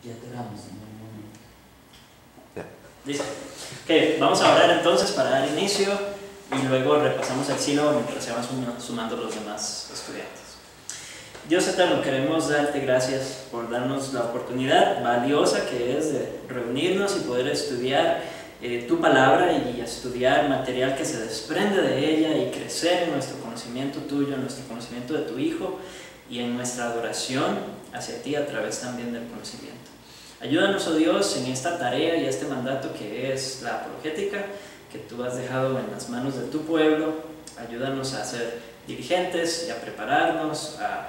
Ya te oramos, Listo. Ok, vamos a orar entonces para dar inicio y luego repasamos el sílabo mientras se van sumando los demás estudiantes. Dios eterno, queremos darte gracias por darnos la oportunidad valiosa que es de reunirnos y poder estudiar tu palabra y estudiar material que se desprende de ella y crecer en nuestro conocimiento tuyo, en nuestro conocimiento de tu Hijo y en nuestra adoración hacia ti a través también del conocimiento. Ayúdanos, oh Dios, en esta tarea y este mandato que es la apologética, que tú has dejado en las manos de tu pueblo. Ayúdanos a ser diligentes y a prepararnos, a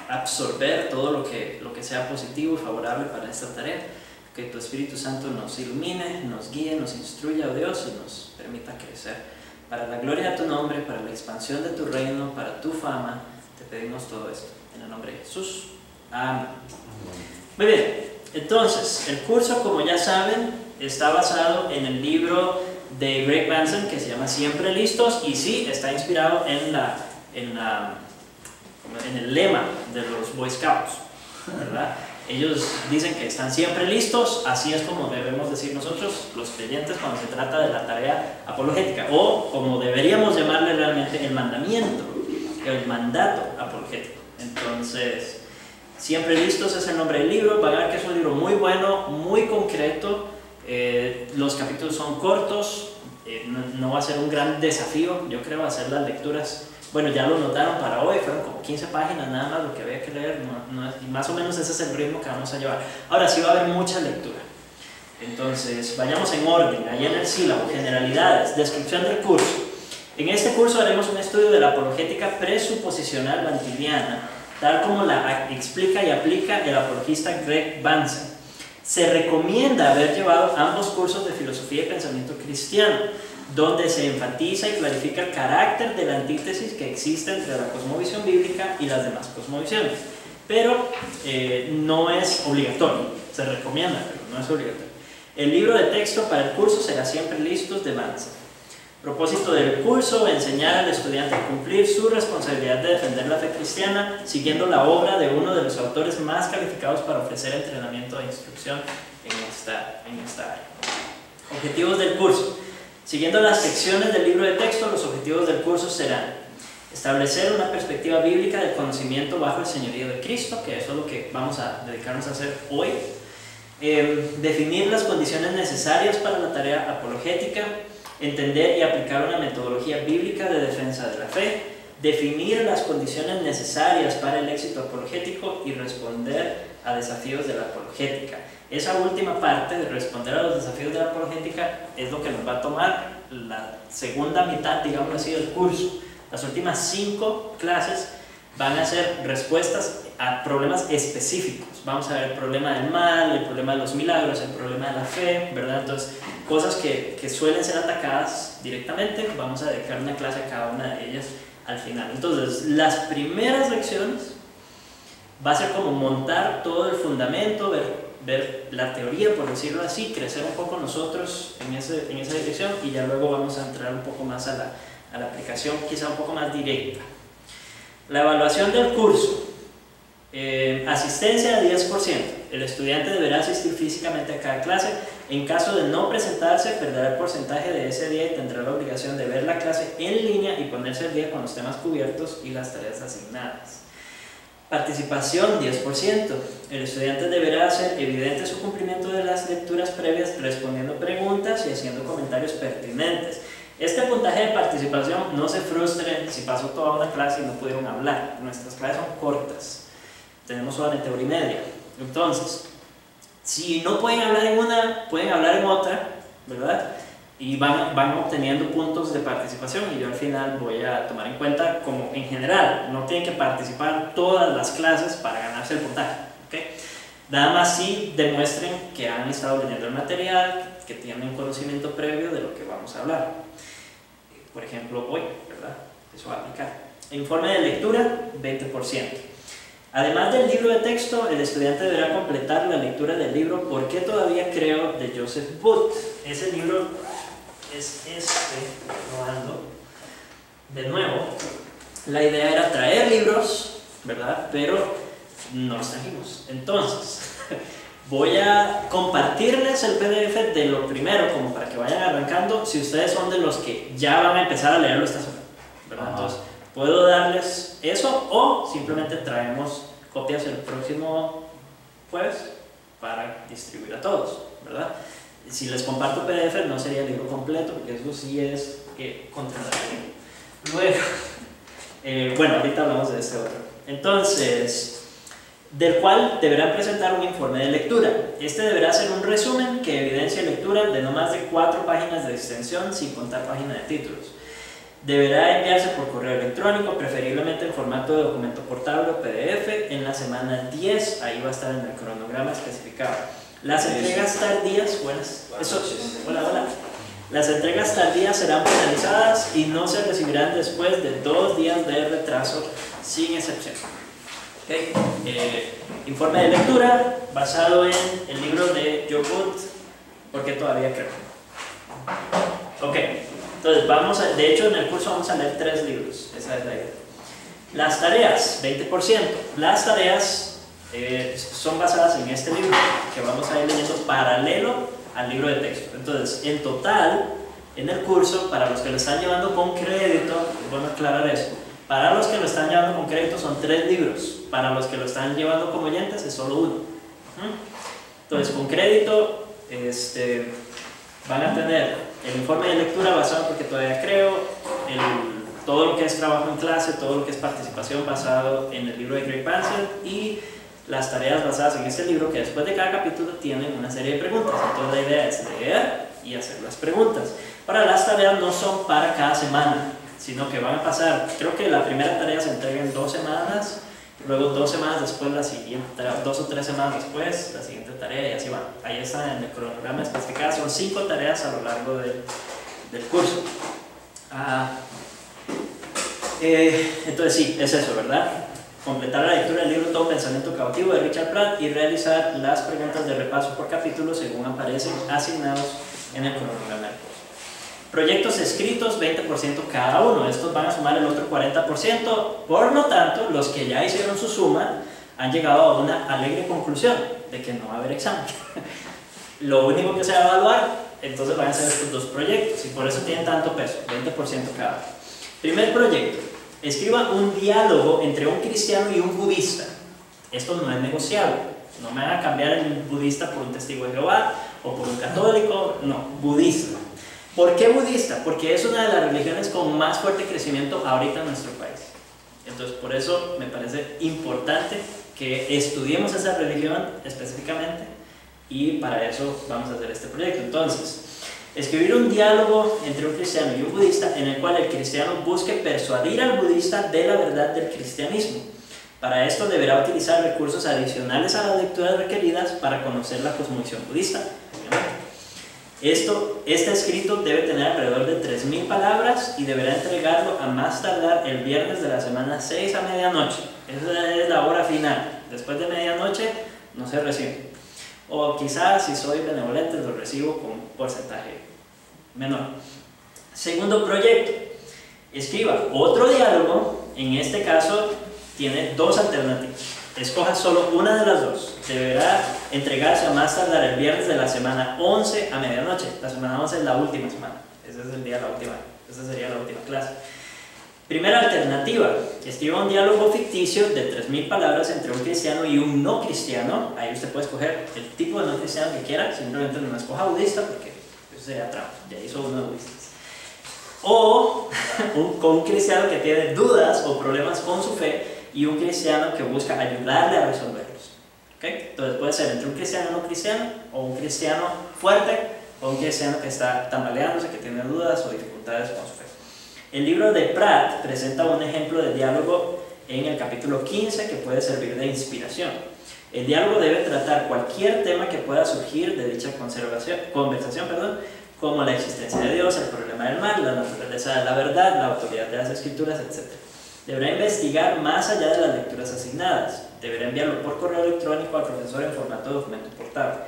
absorber todo lo que sea positivo y favorable para esta tarea. Que tu Espíritu Santo nos ilumine, nos guíe, nos instruya, oh Dios, y nos permita crecer. Para la gloria de tu nombre, para la expansión de tu reino, para tu fama, te pedimos todo esto. En el nombre de Jesús. Amén. Muy bien, entonces, el curso, como ya saben, está basado en el libro de Greg Benson que se llama Siempre Listos, y sí, está inspirado en el lema de los Boy Scouts, ¿verdad? Ellos dicen que están siempre listos, así es como debemos decir nosotros, los creyentes, cuando se trata de la tarea apologética, o como deberíamos llamarle realmente el mandamiento, el mandato apologético. Entonces, Siempre Listos es el nombre del libro. Van a ver que es un libro muy bueno, muy concreto. Los capítulos son cortos, no va a ser un gran desafío, yo creo, hacer las lecturas. Bueno, ya lo notaron para hoy, fueron como 15 páginas nada más lo que había que leer, y más o menos ese es el ritmo que vamos a llevar. Ahora sí va a haber mucha lectura. Entonces, vayamos en orden, ahí en el sílabo, generalidades, descripción del curso. En este curso haremos un estudio de la apologética presuposicional bantiviana, tal como la explica y aplica el apologista Greg Benson. Se recomienda haber llevado ambos cursos de filosofía y pensamiento cristiano, donde se enfatiza y clarifica el carácter de la antítesis que existe entre la cosmovisión bíblica y las demás cosmovisiones. Pero no es obligatorio, se recomienda, pero no es obligatorio. El libro de texto para el curso será Siempre Listos de Benson. Propósito del curso: enseñar al estudiante a cumplir su responsabilidad de defender la fe cristiana siguiendo la obra de uno de los autores más calificados para ofrecer entrenamiento e instrucción en esta área. Objetivos del curso: siguiendo las secciones del libro de texto, los objetivos del curso serán establecer una perspectiva bíblica del conocimiento bajo el señorío de Cristo, que eso es lo que vamos a dedicarnos a hacer hoy. Definir las condiciones necesarias para la tarea apologética, entender y aplicar una metodología bíblica de defensa de la fe, definir las condiciones necesarias para el éxito apologético y responder a desafíos de la apologética. Esa última parte de responder a los desafíos de la apologética es lo que nos va a tomar la segunda mitad, digamos así, del curso. Las últimas 5 clases van a ser respuestas a problemas específicos. Vamos a ver el problema del mal, el problema de los milagros, el problema de la fe, ¿verdad? Entonces, cosas que suelen ser atacadas directamente, vamos a dedicar una clase a cada una de ellas al final. Entonces, las primeras lecciones va a ser como montar todo el fundamento, ver la teoría, por decirlo así, crecer un poco nosotros en esa dirección, y ya luego vamos a entrar un poco más a la aplicación, quizá un poco más directa. La evaluación del curso: asistencia al 10%. El estudiante deberá asistir físicamente a cada clase. En caso de no presentarse, perderá el porcentaje de ese día y tendrá la obligación de ver la clase en línea y ponerse al día con los temas cubiertos y las tareas asignadas. Participación 10%. El estudiante deberá hacer evidente su cumplimiento de las lecturas previas, respondiendo preguntas y haciendo comentarios pertinentes. Este puntaje de participación, no se frustren si pasó toda una clase y no pudieron hablar. Nuestras clases son cortas, tenemos solamente hora y media. Entonces, si no pueden hablar en una, pueden hablar en otra, ¿verdad? Y van obteniendo puntos de participación, y yo al final voy a tomar en cuenta, como en general, no tienen que participar en todas las clases para ganarse el puntaje, ¿ok? Nada más si demuestren que han estado leyendo el material, que tienen un conocimiento previo de lo que vamos a hablar. Por ejemplo, hoy, ¿verdad? Eso va a aplicar. Informe de lectura, 20%. Además del libro de texto, el estudiante deberá completar la lectura del libro ¿Por qué todavía creo?, de Joseph Booth. Ese libro es probando. De nuevo, la idea era traer libros, ¿verdad? Pero nos trajimos. Entonces, voy a compartirles el PDF de lo primero, como para que vayan arrancando, si ustedes son de los que ya van a empezar a leerlo esta semana, ¿verdad? Entonces, puedo darles eso o simplemente traemos copias el próximo jueves para distribuir a todos, ¿verdad? Si les comparto PDF no sería el libro completo, porque eso sí es contradictorio. Luego, bueno, ahorita hablamos de este otro. Entonces, del cual deberán presentar un informe de lectura. Este deberá ser un resumen que evidencie lectura de no más de 4 páginas de extensión, sin contar página de títulos. Deberá enviarse por correo electrónico, preferiblemente en formato de documento portable o PDF, en la semana 10, ahí va a estar en el cronograma especificado. Las entregas tardías, hola. Las entregas tardías serán penalizadas y no se recibirán después de 2 días de retraso, sin excepción. Okay. Informe de lectura basado en el libro de Joe Wood, porque todavía creo. Ok, entonces de hecho en el curso vamos a leer 3 libros, esa es la idea. Las tareas, 20%. Las tareas son basadas en este libro, que vamos a ir leyendo paralelo al libro de texto. Entonces, en total, en el curso, para los que lo están llevando con crédito, es bueno aclarar eso, para los que lo están llevando con crédito son 3 libros, para los que lo están llevando como oyentes es solo 1. Entonces, con crédito van a tener el informe de lectura basado, porque todavía creo, todo lo que es trabajo en clase, todo lo que es participación basado en el libro de Greg Bansell, y las tareas basadas en este libro, que después de cada capítulo tienen una serie de preguntas. Entonces la idea es leer y hacer las preguntas. Ahora, las tareas no son para cada semana, sino que van a pasar, creo que la primera tarea se entrega en 2 semanas, luego 2 semanas después la siguiente, 2 o 3 semanas después la siguiente tarea, y así van. Ahí está en el cronograma especificado, son 5 tareas a lo largo del curso. Entonces sí, es eso, ¿verdad? Completar la lectura del libro Todo Pensamiento Cautivo de Richard Pratt y realizar las preguntas de repaso por capítulo según aparecen asignados en el cronograma del curso. Proyectos escritos, 20% cada uno. Estos van a sumar el otro 40%. Por lo tanto, los que ya hicieron su suma han llegado a una alegre conclusión de que no va a haber examen. Lo único que se va a evaluar, entonces van a ser estos 2 proyectos, y por eso tienen tanto peso, 20% cada uno. Primer proyecto. Escriba un diálogo entre un cristiano y un budista. Esto no es negociable. No me van a cambiar el budista por un testigo de Jehová o por un católico. No, budista. ¿Por qué budista? Porque es una de las religiones con más fuerte crecimiento ahorita en nuestro país. Entonces, por eso me parece importante que estudiemos esa religión específicamente, y para eso vamos a hacer este proyecto. Entonces, escribir un diálogo entre un cristiano y un budista en el cual el cristiano busque persuadir al budista de la verdad del cristianismo. Para esto deberá utilizar recursos adicionales a las lecturas requeridas para conocer la cosmovisión budista, obviamente. Este escrito debe tener alrededor de 3.000 palabras y deberá entregarlo a más tardar el viernes de la semana 6 a medianoche. Esa es la hora final. Después de medianoche no se recibe. O quizás, si soy benevolente, lo recibo con un porcentaje menor. Segundo proyecto. Escriba otro diálogo. En este caso tiene 2 alternativas. Escoja solo una de las 2. Deberá entregarse a más tardar el viernes de la semana 11 a medianoche. La semana 11 es la última semana. Ese es el día de la última. Esa sería la última clase. Primera alternativa. Escriba un diálogo ficticio de 3.000 palabras entre un cristiano y un no cristiano. Ahí usted puede escoger el tipo de no cristiano que quiera. Simplemente no escoja budista, porque eso sería trampa. Ya hizo uno de budistas. O con un cristiano que tiene dudas o problemas con su fe, y un cristiano que busca ayudarle a resolverlos. ¿Okay? Entonces puede ser entre un cristiano no cristiano, o un cristiano fuerte, o un cristiano que está tambaleándose, que tiene dudas o dificultades con su fe. El libro de Pratt presenta un ejemplo de diálogo en el capítulo 15 que puede servir de inspiración. El diálogo debe tratar cualquier tema que pueda surgir de dicha conversación, como la existencia de Dios, el problema del mal, la naturaleza de la verdad, la autoridad de las escrituras, etc. Deberá investigar más allá de las lecturas asignadas. Deberá enviarlo por correo electrónico al profesor en formato de documento portable.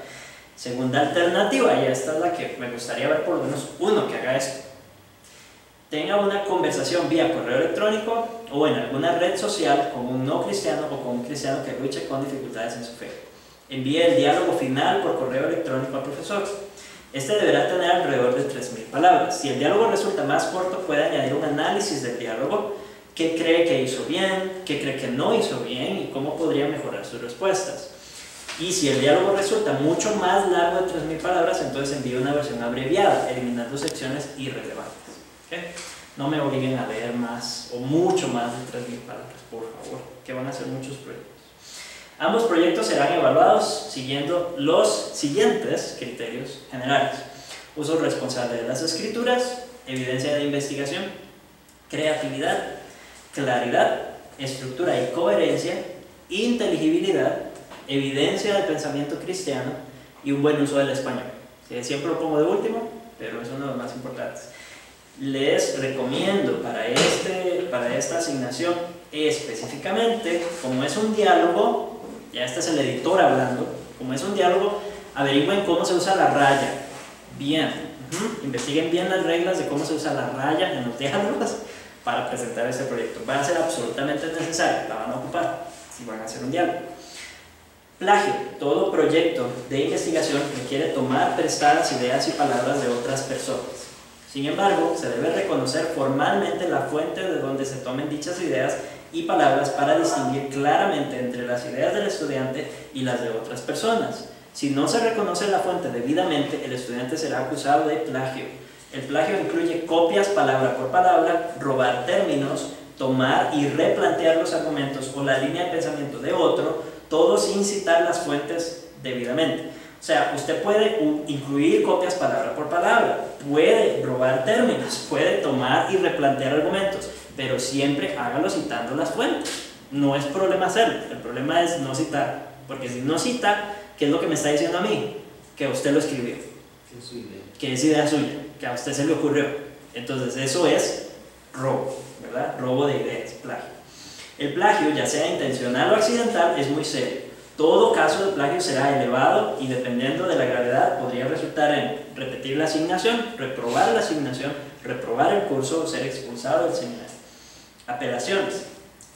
Segunda alternativa, y esta es la que me gustaría ver por lo menos uno que haga esto. tenga una conversación vía correo electrónico o en alguna red social con un no cristiano o con un cristiano que luche con dificultades en su fe. Envíe el diálogo final por correo electrónico al profesor. Este deberá tener alrededor de 3.000 palabras. Si el diálogo resulta más corto, puede añadir un análisis del diálogo, qué cree que hizo bien, qué cree que no hizo bien y cómo podría mejorar sus respuestas. Y si el diálogo resulta mucho más largo de 3.000 palabras, entonces envíe una versión abreviada, eliminando secciones irrelevantes. ¿Okay? No me obliguen a leer más o mucho más de 3.000 palabras, por favor, que van a ser muchos proyectos. Ambos proyectos serán evaluados siguiendo los siguientes criterios generales: uso responsable de las escrituras, evidencia de investigación, creatividad, claridad, estructura y coherencia, inteligibilidad, evidencia del pensamiento cristiano y un buen uso del español. Siempre lo pongo de último, pero es uno de los más importantes. Les recomiendo para esta asignación específicamente, como es un diálogo, ya este es el editor hablando, como es un diálogo, averigüen cómo se usa la raya. Bien, investiguen bien las reglas de cómo se usa la raya en los diálogos para presentar este proyecto. Va a ser absolutamente necesario, la van a ocupar si van a hacer un diálogo. Plagio. Todo proyecto de investigación requiere tomar prestadas ideas y palabras de otras personas. Sin embargo, se debe reconocer formalmente la fuente de donde se tomen dichas ideas y palabras para distinguir claramente entre las ideas del estudiante y las de otras personas. Si no se reconoce la fuente debidamente, el estudiante será acusado de plagio. El plagio incluye copias palabra por palabra, robar términos, tomar y replantear los argumentos o la línea de pensamiento de otro, todo sin citar las fuentes debidamente. O sea, usted puede incluir copias palabra por palabra, puede robar términos, puede tomar y replantear argumentos, pero siempre hágalo citando las fuentes. No es problema hacerlo, el problema es no citar, porque si no cita, ¿qué es lo que me está diciendo a mí? Que usted lo escribió, que es idea suya, que a usted se le ocurrió. Entonces eso es robo, ¿verdad? Robo de ideas, plagio. El plagio, ya sea intencional o accidental, es muy serio. Todo caso de plagio será elevado y dependiendo de la gravedad podría resultar en repetir la asignación, reprobar la asignación, reprobar el curso o ser expulsado del seminario. Apelaciones.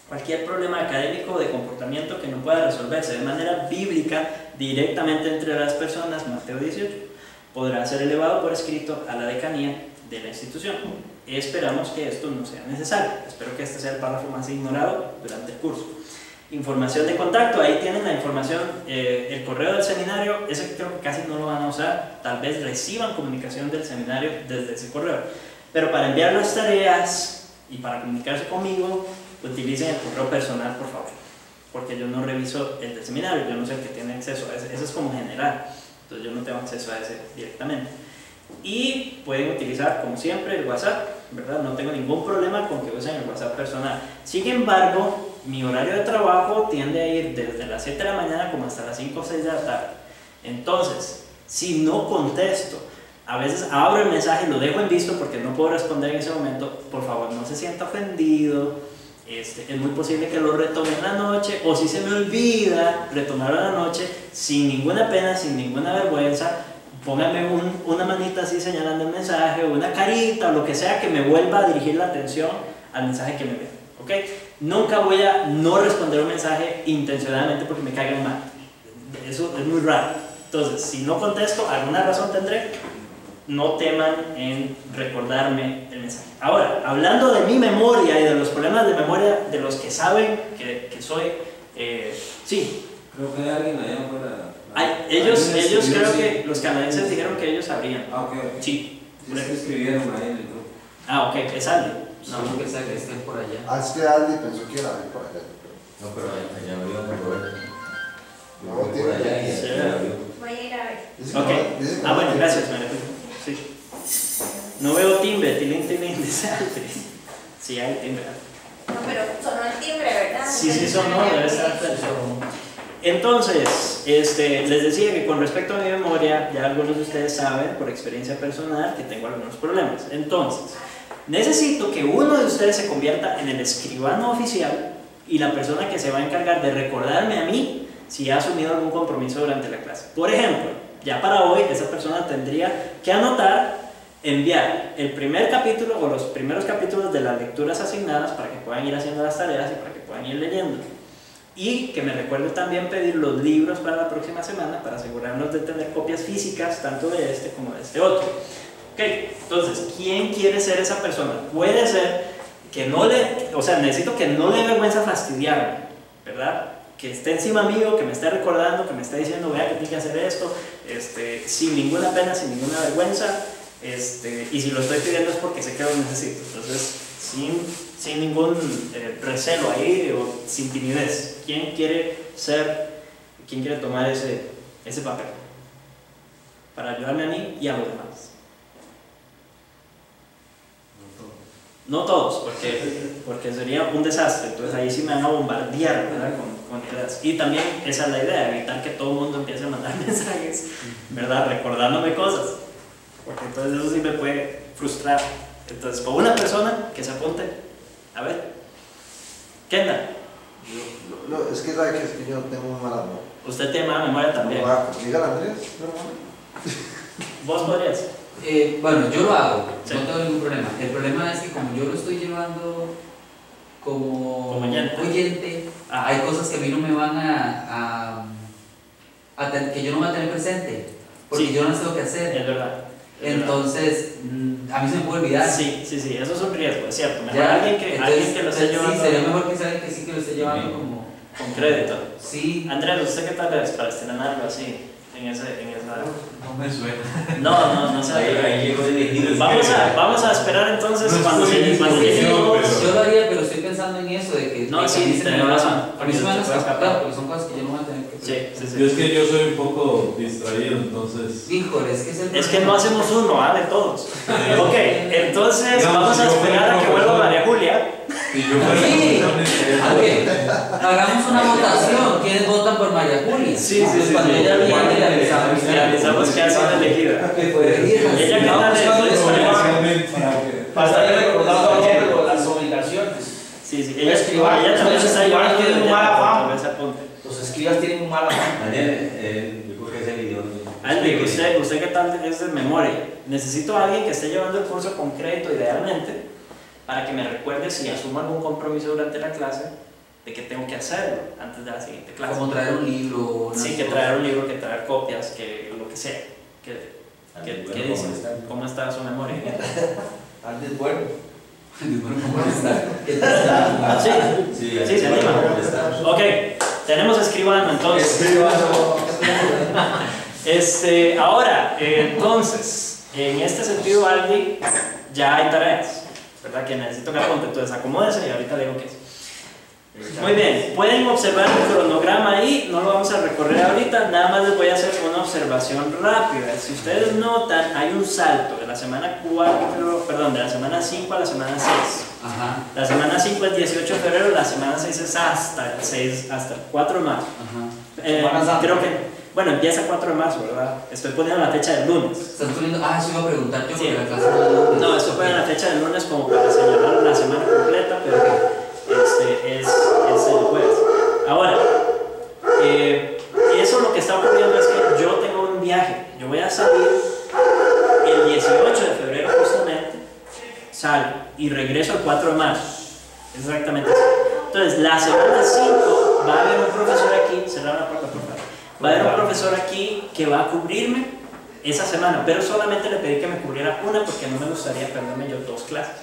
Cualquier problema académico o de comportamiento que no pueda resolverse de manera bíblica directamente entre las personas, Mateo 18, podrá ser elevado por escrito a la decanía de la institución. Esperamos que esto no sea necesario. Espero que este sea el párrafo más ignorado durante el curso. Información de contacto, ahí tienen la información, el correo del seminario, ese creo que casi no lo van a usar, tal vez reciban comunicación del seminario desde ese correo, pero para enviar las tareas y para comunicarse conmigo, utilicen el correo personal, por favor, porque yo no reviso el del seminario, yo no sé el que tiene acceso a ese es como general, entonces yo no tengo acceso a ese directamente. Y pueden utilizar, como siempre, el WhatsApp, ¿verdad? No tengo ningún problema con que usen el WhatsApp personal. Sin embargo, mi horario de trabajo tiende a ir desde las 7 de la mañana como hasta las 5 o 6 de la tarde. Entonces, si no contesto, a veces abro el mensaje y lo dejo en visto porque no puedo responder en ese momento, por favor, no se sienta ofendido. Es muy posible que lo retome en la noche, o si se me olvida retomarlo en la noche, sin ninguna pena, sin ninguna vergüenza, póngame una manita así señalando el mensaje, o una carita, o lo que sea que me vuelva a dirigir la atención al mensaje que me vea, ¿ok? Nunca voy a no responder un mensaje intencionalmente porque me caigan mal. Eso es muy raro. Entonces, si no contesto, alguna razón tendré. No teman en recordarme el mensaje. Ahora, hablando de mi memoria y de los problemas de memoria de los que saben que soy, sí. Creo que hay alguien allá afuera. Ellos creo que los canadienses dijeron que ellos sabrían. Ah, ok. Sí. Sí, se escribieron ahí en el grupo. Ah, ok, es Aldi. No, que sea que estén por allá. Ah, es que Aldi pensó que era de por allá. No, pero allá abrió de Roberto. No, Por tiene allá y sí. allá abrió. Voy a ir a ver. Ok. Dice que Ah, no bueno, tiene. gracias, María. Sí. No veo timbre, tilín, dice Aldi. Sí, hay timbre. No, pero sonó el timbre, ¿verdad? Sí, sonó, debe estar perfecto. Entonces, les decía que con respecto a mi memoria, ya algunos de ustedes saben por experiencia personal que tengo algunos problemas. Entonces, necesito que uno de ustedes se convierta en el escribano oficial y la persona que se va a encargar de recordarme a mí si ha asumido algún compromiso durante la clase. Por ejemplo, ya para hoy esa persona tendría que anotar enviar el primer capítulo o los primeros capítulos de las lecturas asignadas para que puedan ir haciendo las tareas y para que puedan ir leyendo. Y que me recuerde también pedir los libros para la próxima semana para asegurarnos de tener copias físicas tanto de este como de este otro. Ok, entonces, ¿quién quiere ser esa persona? Puede ser que no le, o sea, necesito que no le dé vergüenza fastidiarme, ¿verdad? Que esté encima mío, que me esté recordando, que me esté diciendo, vea que tiene que hacer esto, sin ninguna pena, sin ninguna vergüenza, y si lo estoy pidiendo es porque sé que lo necesito. Entonces, sin ningún recelo ahí o sin timidez. ¿Quién quiere tomar ese papel? Para ayudarme a mí y a los demás. No todos, porque sería un desastre. Entonces ahí sí me van a bombardear, ¿verdad? con ideas. Y también esa es la idea, evitar que todo el mundo empiece a mandar mensajes, ¿verdad? Recordándome cosas. Porque entonces eso sí me puede frustrar. Entonces, con una persona que se apunte, a ver, Kendall. Es que sabe que yo tengo muy mala memoria. Usted tiene mala memoria también. Dígale Andrés, ¿Vos podrías? Bueno, yo lo hago, Sí. no tengo ningún problema. El problema es que como yo lo estoy llevando como oyente, hay cosas que a mí no me van que yo no voy a tener presente, porque Sí. yo no sé lo que hacer. Es verdad. Entonces, a mí se me puede olvidar. Sí, eso es un riesgo, es cierto. Mejor Ya, alguien que lo esté llevando. Sí, sería mejor que sea alguien que sí que lo esté llevando como con crédito. Sí. Andrés, ¿usted qué tal es para estrenarlo así? En esa... No me suena. No sé. Ahí llegó elegido. Vamos a esperar entonces cuando llegue todos. Yo lo haría, pero estoy pensando en eso, de que No, que sí, a mí se tenés me razón. a mí se me van a escapar, porque son cosas que yo no voy a tener que Sí. Yo es que yo soy un poco distraído, entonces. Híjole, es que es el Es que no hacemos uno, de todos. Ok, entonces vamos a esperar a que vuelva María Julia. Si yo fuera Sí. profesor, Hagamos una votación. ¿Quiénes votan por María Julia? Sí. Cuando ella viene, le avisamos. Le avisamos que ha sido elegida. Que fue elegida. Ella qué tal es. Para estar recordando a Diego las obligaciones. Sí. Ella Ella también se está llevando tiene un mala fama. ese apunte. Los escribas tienen un mala fama. Daniel, yo creo que es el idioma. Aldi, ¿usted qué tal es de memoria? Necesito a alguien que esté llevando el curso con crédito idealmente para que me recuerde si asumo algún compromiso durante la clase de que tengo que hacerlo antes de la siguiente clase. Como traer un libro. Sí, que traer un libro, que traer copias, que lo que sea. ¿Qué dice? ¿Cómo está su memoria? Antes es bueno. ¿Cómo está? Sí, se anima. Ok, tenemos escribano entonces. Ahora, entonces, en este sentido, Aldi, ya hay tareas, ¿verdad? Que necesito que apunte, entonces acomódese y ahorita digo qué es. Muy bien, pueden observar el cronograma ahí, no lo vamos a recorrer ahorita, nada más les voy a hacer una observación rápida. Si ustedes notan, hay un salto de la semana 5 a la semana 6. Ajá. La semana 5 es 18 de febrero, la semana 6 es hasta el 4 de marzo. Ajá. Creo que, bueno, empieza el 4 de marzo, ¿verdad? Estoy poniendo la fecha del lunes. Estás poniendo. Eso iba a preguntar yo, Sí. porque la clase no. No, estoy poniendo la fecha del lunes como para señalar la semana completa, pero es el jueves. Ahora, eso lo que está ocurriendo es que yo tengo un viaje. Yo voy a salir el 18 de febrero justamente, salgo y regreso el 4 de marzo. Exactamente así. Entonces, la semana 5 va a haber un profesor aquí, cerrar la puerta por favor. Va a haber un profesor aquí que va a cubrirme esa semana, pero solamente le pedí que me cubriera una porque no me gustaría perderme yo 2 clases.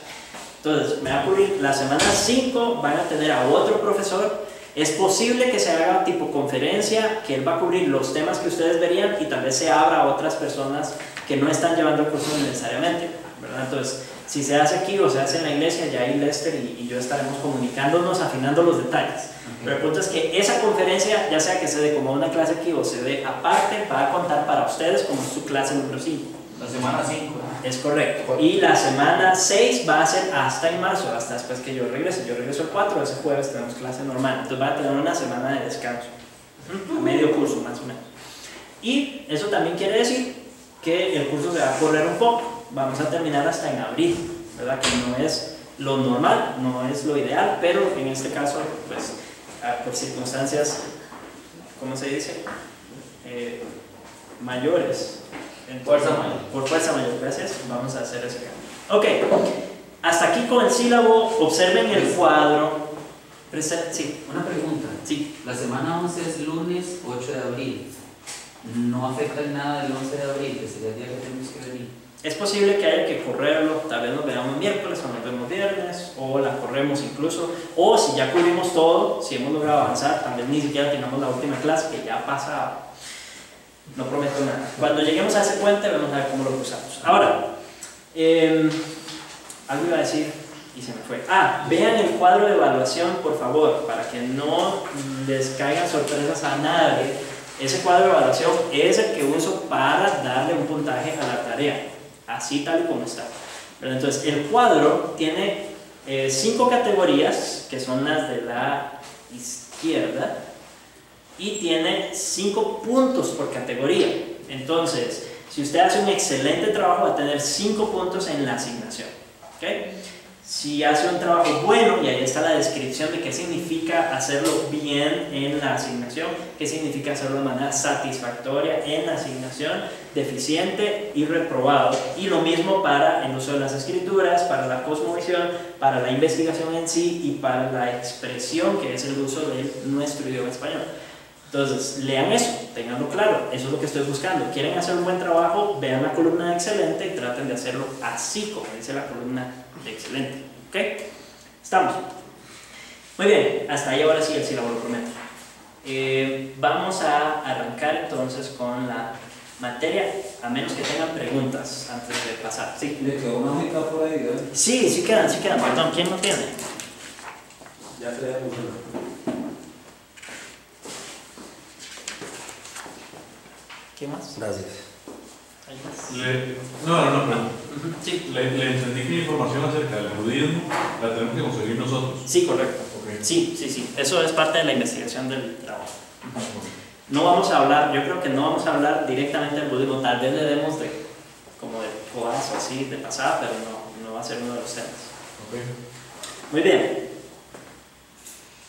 Entonces, me va a cubrir la semana 5, van a tener a otro profesor. Es posible que se haga tipo conferencia, que él va a cubrir los temas que ustedes verían y tal vez se abra a otras personas que no están llevando el curso necesariamente, ¿verdad? Entonces, si se hace aquí o se hace en la iglesia, ya ahí Lester y yo estaremos comunicándonos, afinando los detalles. Pero el punto es que esa conferencia, ya sea que se dé como una clase aquí o se dé aparte, va a contar para ustedes como su clase número 5. La semana 5. Es correcto. Y la semana 6 va a ser hasta en marzo, hasta después que yo regrese. Yo regreso el 4, ese jueves tenemos clase normal. Entonces va a tener una semana de descanso. A medio curso más o menos. Y eso también quiere decir que el curso se va a correr un poco. Vamos a terminar hasta en abril, ¿verdad? Que no es lo normal, no es lo ideal, pero en este caso, pues, por circunstancias, ¿cómo se dice? Mayores. Entonces, Fuerza mayor. por fuerza mayor, gracias. Vamos a hacer ese cambio. Ok, hasta aquí con el sílabo. Observen el cuadro. Sí. Una pregunta. Sí. La semana 11 es lunes 8 de abril. ¿No afecta en nada el 11 de abril, que sería el día que tenemos que venir? Es posible que haya que correrlo, tal vez nos veamos miércoles o nos vemos viernes, o la corremos incluso, o si ya cubrimos todo, si hemos logrado avanzar, tal vez ni siquiera tengamos la última clase, que ya pasa, no prometo nada. Cuando lleguemos a ese puente, vamos a ver cómo lo cruzamos. Ahora, algo iba a decir y se me fue. Vean el cuadro de evaluación, por favor, para que no les caigan sorpresas a nadie. Ese cuadro de evaluación es el que uso para darle un puntaje a la tarea, así tal y como está. Pero entonces, el cuadro tiene 5 categorías, que son las de la izquierda, y tiene 5 puntos por categoría. Entonces, si usted hace un excelente trabajo, va a tener 5 puntos en la asignación. ¿Okay? Si hace un trabajo bueno, y ahí está la descripción de qué significa hacerlo bien en la asignación, qué significa hacerlo de manera satisfactoria en la asignación, deficiente y reprobado. Y lo mismo para el uso de las escrituras, para la cosmovisión, para la investigación en sí y para la expresión, que es el uso de nuestro idioma español. Entonces, lean eso, tenganlo claro, eso es lo que estoy buscando. ¿Quieren hacer un buen trabajo? Vean la columna de excelente y traten de hacerlo así como dice la columna de excelente. ¿Ok? ¿Estamos? Muy bien, hasta ahí ahora sí el sílabo lo prometo. Vamos a arrancar entonces con la materia, a menos que tengan preguntas antes de pasar. ¿Sí? Le quedó una hojita por ahí, ¿verdad? Sí quedan. Perdón, ¿quién no tiene? Ya creamos una. ¿Qué más? Gracias. ¿Hay más? No. Sí. Le entendí que la información acerca del budismo la tenemos que conseguir nosotros. Sí, correcto. Okay. Sí. Eso es parte de la investigación del trabajo. No vamos a hablar, yo creo que no vamos a hablar directamente del budismo, tal vez le demos como de codazo así, de pasada, pero no va a ser uno de los temas. Okay. Muy bien.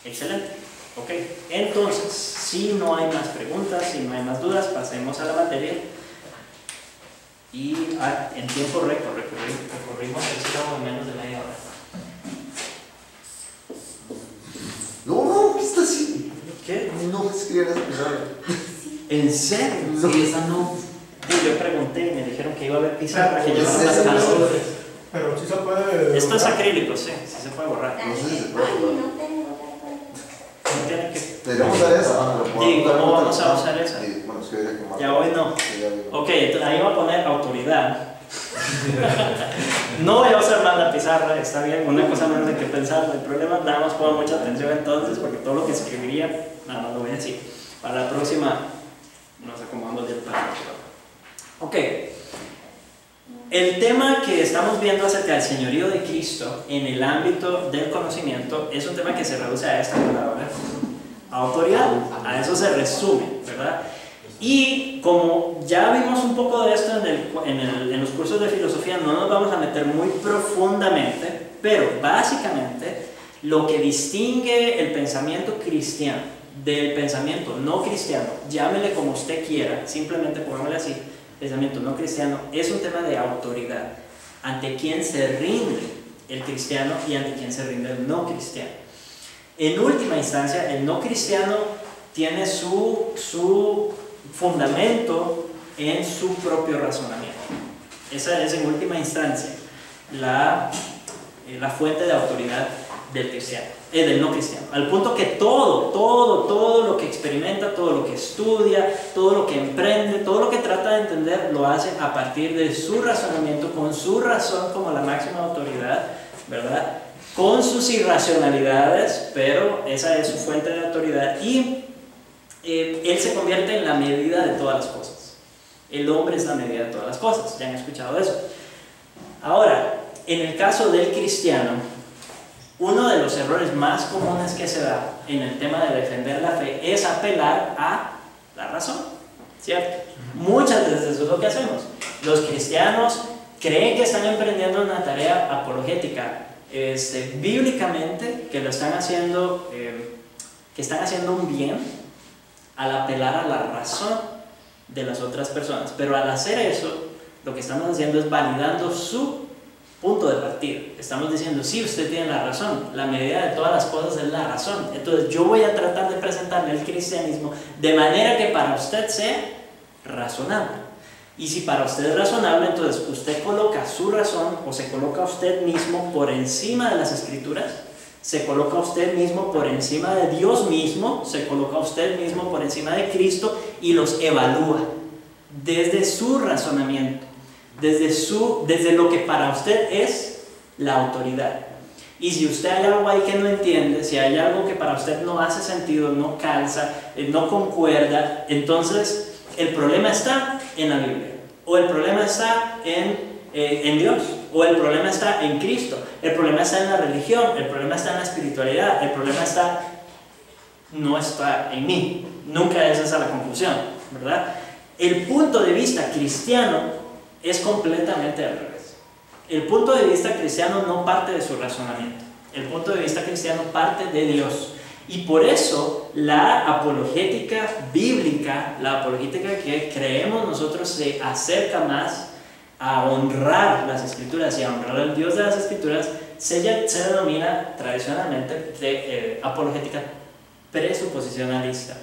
Excelente. Ok, entonces, si no hay más preguntas, si no hay más dudas, pasemos a la materia. Y en tiempo récord, recorrimos el sílabo en menos de media hora. No, ¿qué está haciendo? ¿Qué? No escribir esa pizarra. ¿En serio? No. Sí, esa no. Sí, yo pregunté y me dijeron que iba a haber pizarra, que Pero llevaron sí las se casas. puede. Pero sí se puede. Esto es acrílico, sí se puede borrar. No sé si se Ay, puede. no tengo No tiene que... Tenemos que usar esa. ¿Y cómo vamos a usar esa? Bueno, es que habría que marcar. Ya hoy no. Sí, ya vi. Ok, entonces ahí va a poner autoridad. No voy a usar más la pizarra, está bien, una cosa menos de que pensar, no hay problema, nada más pongo mucha atención entonces, porque todo lo que escribiría, nada más lo voy a decir. Para la próxima nos acomodamos del plan. Ok, el tema que estamos viendo acerca del señorío de Cristo en el ámbito del conocimiento es un tema que se reduce a esta palabra, autoridad, a eso se resume, ¿verdad? Y como ya vimos un poco de esto en los cursos de filosofía, no nos vamos a meter muy profundamente, pero básicamente lo que distingue el pensamiento cristiano del pensamiento no cristiano, llámele como usted quiera, simplemente pongámosle así, pensamiento no cristiano, es un tema de autoridad, ante quién se rinde el cristiano y ante quién se rinde el no cristiano. En última instancia, el no cristiano tiene su fundamento en su propio razonamiento. Esa es en última instancia la fuente de autoridad del cristiano, del no cristiano, al punto que todo lo que experimenta, todo lo que estudia, todo lo que emprende, todo lo que trata de entender, lo hace a partir de su razonamiento, con su razón como la máxima autoridad, ¿verdad? Con sus irracionalidades, pero esa es su fuente de autoridad, y él se convierte en la medida de todas las cosas. El hombre es la medida de todas las cosas, ya han escuchado eso. Ahora, en el caso del cristiano, uno de los errores más comunes que se da en el tema de defender la fe es apelar a la razón, ¿cierto? Muchas veces eso es lo que hacemos. Los cristianos creen que están emprendiendo una tarea apologética bíblicamente, que lo están haciendo, que están haciendo un bien al apelar a la razón, de las otras personas. Pero al hacer eso, lo que estamos haciendo es validando su punto de partida. Estamos diciendo, sí, usted tiene la razón, la medida de todas las cosas es la razón. Entonces yo voy a tratar de presentarle el cristianismo de manera que para usted sea razonable. Y si para usted es razonable, entonces usted coloca su razón o se coloca usted mismo por encima de las escrituras, se coloca usted mismo por encima de Dios mismo, se coloca usted mismo por encima de Cristo y los evalúa desde su razonamiento, desde lo que para usted es la autoridad. Y si usted hay algo ahí que no entiende, si hay algo que para usted no hace sentido, no calza, no concuerda, entonces el problema está en la Biblia, o el problema está en Dios, o el problema está en Cristo, el problema está en la religión, el problema está en la espiritualidad, el problema no está en mí. Nunca es esa la conclusión, ¿verdad? El punto de vista cristiano es completamente al revés. El punto de vista cristiano no parte de su razonamiento, el punto de vista cristiano parte de Dios. Y por eso la apologética bíblica, la apologética que creemos nosotros, se acerca más a honrar las escrituras y a honrar al Dios de las escrituras, se denomina tradicionalmente apologética presuposicionalista.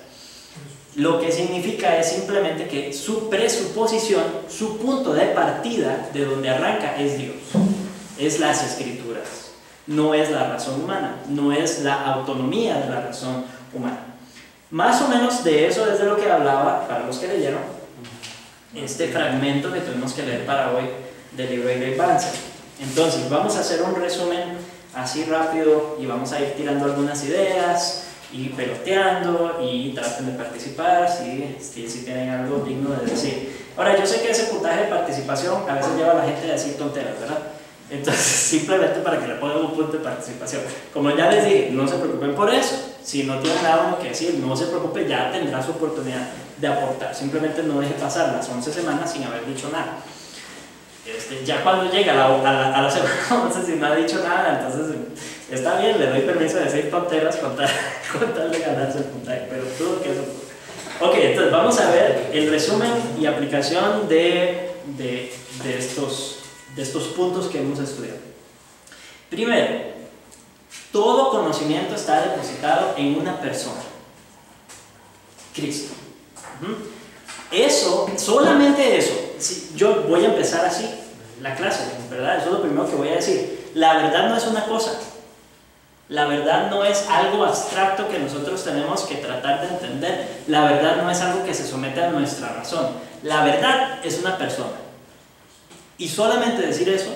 Lo que significa es simplemente que su presuposición, su punto de partida, de donde arranca, es Dios, es las escrituras. No es la razón humana, no es la autonomía de la razón humana. Más o menos de eso es de lo que hablaba, para los que leyeron, este fragmento que tuvimos que leer para hoy del libro de Greg Banzer. Entonces, vamos a hacer un resumen así rápido y vamos a ir tirando algunas ideas y peloteando y traten de participar si tienen algo digno de decir. Ahora, yo sé que ese puntaje de participación a veces lleva a la gente a decir tonteras, ¿verdad? Entonces, simplemente para que le pongan un punto de participación. Como ya les dije, no se preocupen por eso. Si no tienen nada que decir, no se preocupe, ya tendrá su oportunidad de aportar. Simplemente no deje pasar las 11 semanas sin haber dicho nada. Ya cuando llega a la semana 11 si no ha dicho nada, entonces está bien, le doy permiso de decir tonteras con tal de ganarse el puntaje, pero todo que eso. Ok, entonces vamos a ver el resumen y aplicación de estos puntos que hemos estudiado. Primero, todo conocimiento está depositado en una persona, Cristo. Eso, solamente eso. Yo voy a empezar así la clase, ¿verdad? Eso es lo primero que voy a decir. La verdad no es una cosa. La verdad no es algo abstracto que nosotros tenemos que tratar de entender. La verdad no es algo que se somete a nuestra razón. La verdad es una persona. Y solamente decir eso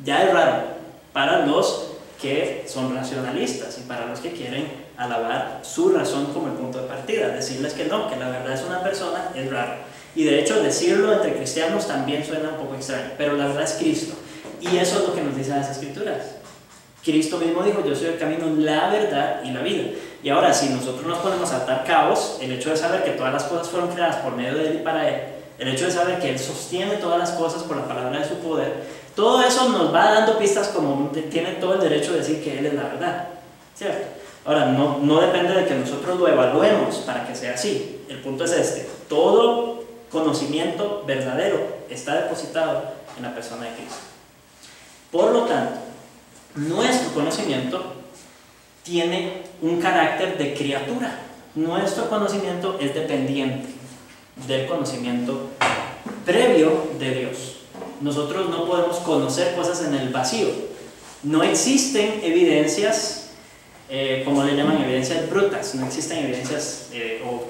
ya es raro para los que son racionalistas y para los que quieren alabar su razón como el punto de partida. Decirles que no, que la verdad es una persona, es raro. Y de hecho decirlo entre cristianos también suena un poco extraño, pero la verdad es Cristo. Y eso es lo que nos dicen las escrituras. Cristo mismo dijo, yo soy el camino, la verdad y la vida. Y ahora, si nosotros nos ponemos a atar cabos, el hecho de saber que todas las cosas fueron creadas por medio de Él y para Él, el hecho de saber que Él sostiene todas las cosas por la palabra de su poder, todo eso nos va dando pistas como tiene todo el derecho de decir que Él es la verdad, ¿cierto? Ahora, no depende de que nosotros lo evaluemos para que sea así. El punto es este: todo conocimiento verdadero está depositado en la persona de Cristo. Por lo tanto, nuestro conocimiento tiene un carácter de criatura. Nuestro conocimiento es dependiente del conocimiento previo de Dios. Nosotros no podemos conocer cosas en el vacío. No existen evidencias, como le llaman, evidencias brutas. No existen evidencias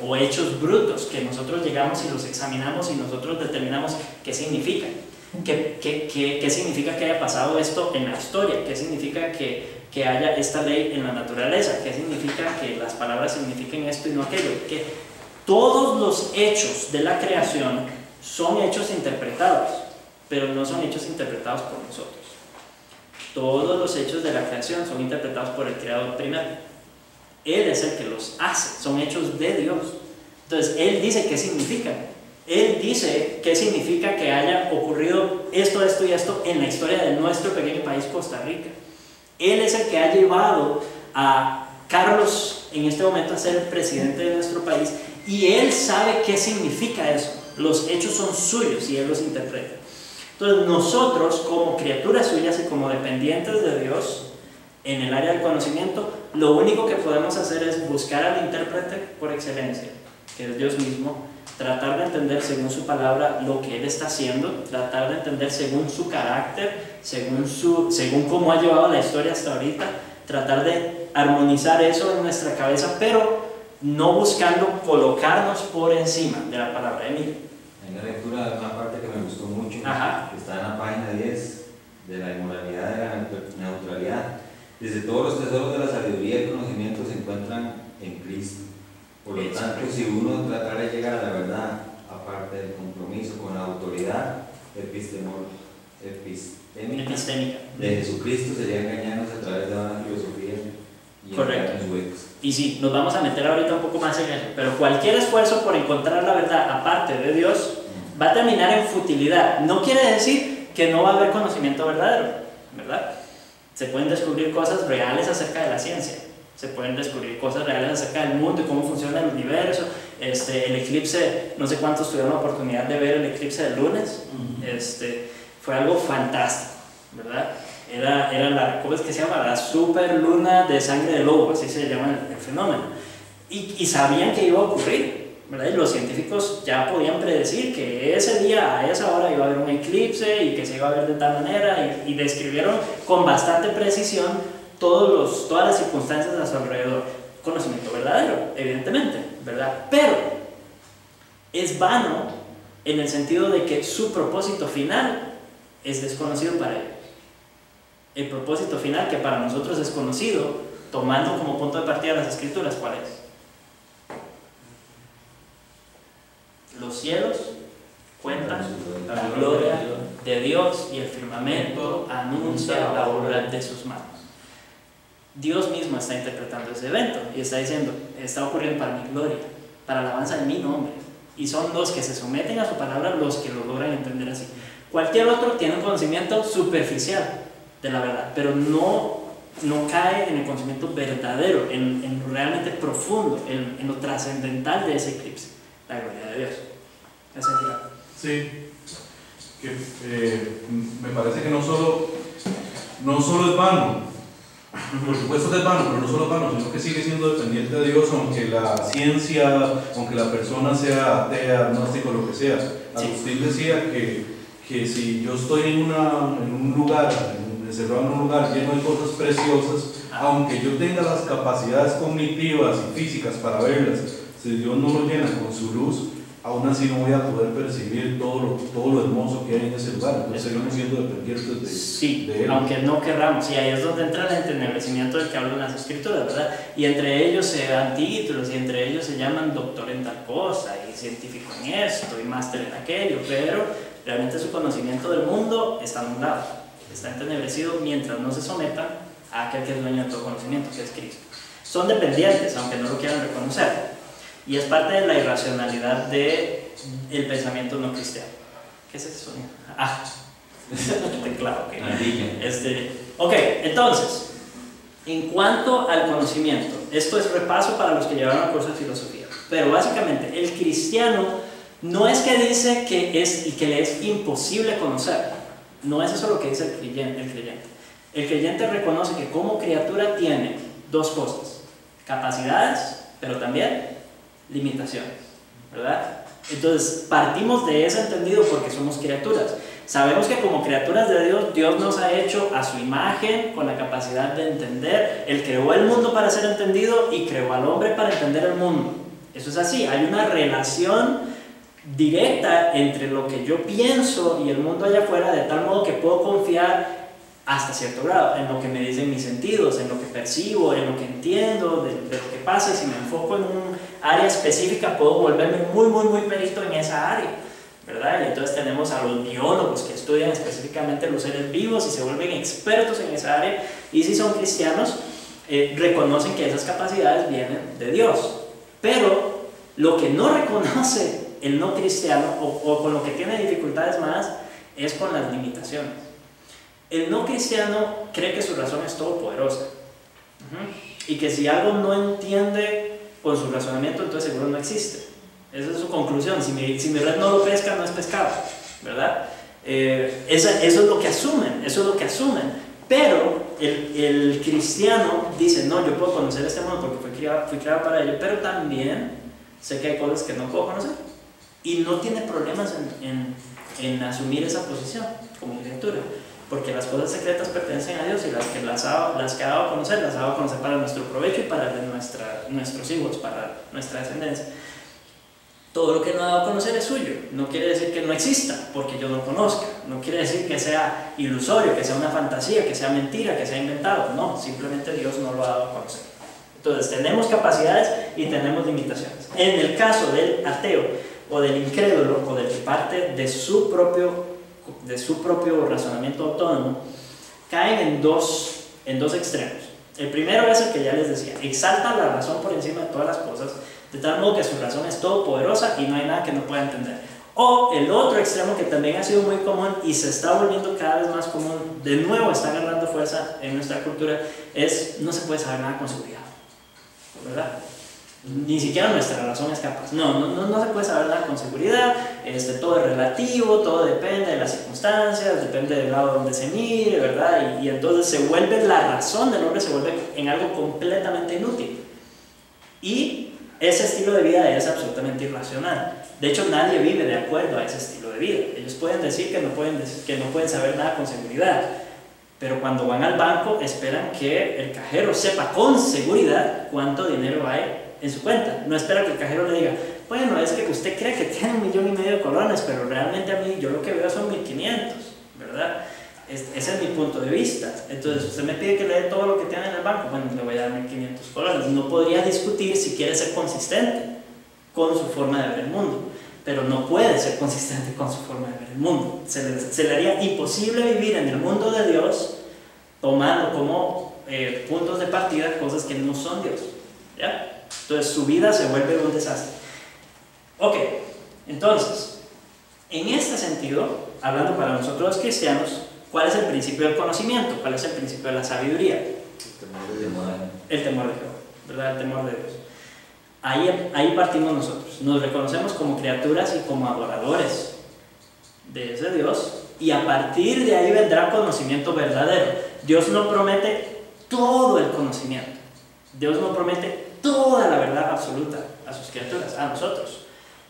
o hechos brutos que nosotros llegamos y los examinamos y nosotros determinamos qué significan. ¿Qué significa que haya pasado esto en la historia? ¿Qué significa que haya esta ley en la naturaleza? ¿Qué significa que las palabras signifiquen esto y no aquello? Que todos los hechos de la creación son hechos interpretados, pero no son hechos interpretados por nosotros. Todos los hechos de la creación son interpretados por el Creador primero. Él es el que los hace, son hechos de Dios. Entonces, Él dice qué significan. Él dice qué significa que haya ocurrido esto, esto y esto en la historia de nuestro pequeño país, Costa Rica. Él es el que ha llevado a Carlos en este momento a ser el presidente de nuestro país, y Él sabe qué significa eso. los hechos son suyos y Él los interpreta. Entonces nosotros, como criaturas suyas y como dependientes de Dios en el área del conocimiento, lo único que podemos hacer es buscar al intérprete por excelencia, que es Dios mismo, tratar de entender según su palabra lo que Él está haciendo, tratar de entender según su carácter, según cómo ha llevado la historia hasta ahorita, tratar de armonizar eso en nuestra cabeza, pero no buscando colocarnos por encima de la palabra. Emilio. En la lectura de una parte que me gustó mucho, Ajá. que está en la página 10, de la inmoralidad de la neutralidad. Dice, todos los tesoros de la sabiduría y el conocimiento se encuentran en Cristo. Por lo tanto, si uno tratara de llegar a la verdad, aparte del compromiso con la autoridad epistémica de Jesucristo, sería engañarnos a través de una filosofía y correcto. en huecos. Y sí, nos vamos a meter ahorita un poco más en eso, pero cualquier esfuerzo por encontrar la verdad aparte de Dios va a terminar en futilidad. No quiere decir que no va a haber conocimiento verdadero, ¿verdad? Se pueden descubrir cosas reales acerca de la ciencia, se pueden descubrir cosas reales acerca del mundo y cómo funciona el universo. El eclipse, no sé cuántos tuvieron la oportunidad de ver el eclipse del lunes, fue algo fantástico, ¿verdad? Era la, ¿cómo es que se llama? La super luna de sangre de lobo, así se llama el fenómeno. Y sabían que iba a ocurrir, ¿verdad? Y los científicos ya podían predecir que ese día, a esa hora, iba a haber un eclipse y que se iba a ver de tal manera, y describieron con bastante precisión todas las circunstancias a su alrededor. Conocimiento verdadero, evidentemente, ¿verdad? Pero es vano en el sentido de que su propósito final es desconocido para ellos. El propósito final, que para nosotros es conocido, tomando como punto de partida las Escrituras, ¿cuál es? Los cielos cuentan la gloria de Dios y el firmamento anuncia la obra de sus manos. Dios mismo está interpretando ese evento y está diciendo, está ocurriendo para mi gloria, para la alabanza de mi nombre, y son los que se someten a su palabra los que lo logran entender así. Cualquier otro tiene un conocimiento superficial de la verdad, pero no cae en el conocimiento verdadero, en lo realmente profundo, en lo trascendental de ese eclipse, la gloria de Dios. Sí, que me parece que no solo es vano, por supuesto que es vano, pero no solo es vano, sino que sigue siendo dependiente de Dios, aunque la ciencia, aunque la persona sea atea, agnóstico, lo que sea. Agustín decía que si yo estoy en un lugar, encerrado en un lugar lleno de cosas preciosas, aunque yo tenga las capacidades cognitivas y físicas para verlas, si Dios no lo llena con su luz, aún así no voy a poder percibir todo lo hermoso que hay en ese lugar. Entonces seguimos siendo dependientes de Él. Aunque no querramos, y ahí es donde entra el entenebrecimiento del que hablan las Escrituras, ¿verdad? Y entre ellos se dan títulos, y entre ellos se llaman doctor en tal cosa, y científico en esto, y máster en aquello, pero realmente su conocimiento del mundo está anulado, está entenebrecido mientras no se sometan a aquel que es dueño de todo conocimiento, que es Cristo. Son dependientes, aunque no lo quieran reconocer. Y es parte de la irracionalidad del pensamiento no cristiano. ¿Qué es ese sonido? Teclado, ok, entonces, en cuanto al conocimiento, esto es repaso para los que llevaron el curso de filosofía, pero básicamente el cristiano no es que dice que le es imposible conocer, no es eso lo que dice el creyente. El creyente reconoce que como criatura tiene dos cosas: capacidades, pero también limitaciones, ¿verdad? Entonces partimos de ese entendido porque somos criaturas. Sabemos que como criaturas de Dios, Dios nos ha hecho a su imagen, con la capacidad de entender. Él creó el mundo para ser entendido y creó al hombre para entender el mundo. Eso es así, hay una relación directa entre lo que yo pienso y el mundo allá afuera, de tal modo que puedo confiar hasta cierto grado en lo que me dicen mis sentidos, en lo que percibo, en lo que entiendo de lo que pasa. Y si me enfoco en un área específica, puedo volverme muy perito en esa área, ¿verdad? Y entonces tenemos a los biólogos que estudian específicamente los seres vivos y se vuelven expertos en esa área, y si son cristianos, reconocen que esas capacidades vienen de Dios. Pero lo que no reconoce el no cristiano, o con lo que tiene dificultades más, es con las limitaciones. El no cristiano cree que su razón es todopoderosa, y que si algo no entiende con su razonamiento, entonces seguro no existe, Esa es su conclusión. Si mi red no lo pesca, no es pescado, ¿verdad? Eso es lo que asumen, pero el cristiano dice, no, yo puedo conocer este mundo porque fui creado para ello, pero también sé que hay cosas que no puedo conocer, y no tiene problemas en asumir esa posición como criatura, porque las cosas secretas pertenecen a Dios, y las que ha dado a conocer, las ha dado a conocer para nuestro provecho y para nuestros hijos, para nuestra descendencia. Todo lo que no ha dado a conocer es suyo. No quiere decir que no exista porque yo no conozca. No quiere decir que sea ilusorio, que sea una fantasía, que sea mentira, que sea inventado. No, simplemente Dios no lo ha dado a conocer. Entonces tenemos capacidades y tenemos limitaciones. En el caso del ateo o del incrédulo o del que parte de su propio razonamiento autónomo, caen en dos extremos. El primero es el que ya les decía: exalta la razón por encima de todas las cosas, de tal modo que su razón es todopoderosa y no hay nada que no pueda entender. O el otro extremo, que también ha sido muy común y se está volviendo cada vez más común, de nuevo está agarrando fuerza en nuestra cultura, es: no se puede saber nada con seguridad, ¿verdad? Ni siquiera nuestra razón es capaz. No se puede saber nada con seguridad. Todo es relativo, todo depende de las circunstancias, depende del lado donde se mire, ¿verdad? Y entonces se vuelve, la razón del hombre se vuelve en algo completamente inútil. Y ese estilo de vida es absolutamente irracional. De hecho, nadie vive de acuerdo a ese estilo de vida. Ellos pueden decir que no pueden saber nada con seguridad, pero cuando van al banco esperan que el cajero sepa con seguridad cuánto dinero hay en su cuenta. No espera que el cajero le diga: bueno, es que usted cree que tiene 1,5 millones de colones, pero realmente a mí, yo lo que veo son 1,500, ¿verdad? Ese es mi punto de vista. Entonces, usted me pide que le dé todo lo que tiene en el banco, bueno, le voy a dar 1,500 colones. No podría discutir si quiere ser consistente con su forma de ver el mundo, pero no puede ser consistente con su forma de ver el mundo. Se le haría imposible vivir en el mundo de Dios tomando como puntos de partida cosas que no son Dios, ¿ya? Entonces su vida se vuelve un desastre. Ok, entonces, en este sentido, hablando para nosotros los cristianos, ¿cuál es el principio del conocimiento? ¿Cuál es el principio de la sabiduría? El temor de Jehová, ¿verdad? El temor de Dios. Ahí partimos nosotros. Nos reconocemos como criaturas y como adoradores de ese Dios, y a partir de ahí vendrá conocimiento verdadero. Dios no promete todo el conocimiento. Dios no promete toda la verdad absoluta a sus criaturas, a nosotros,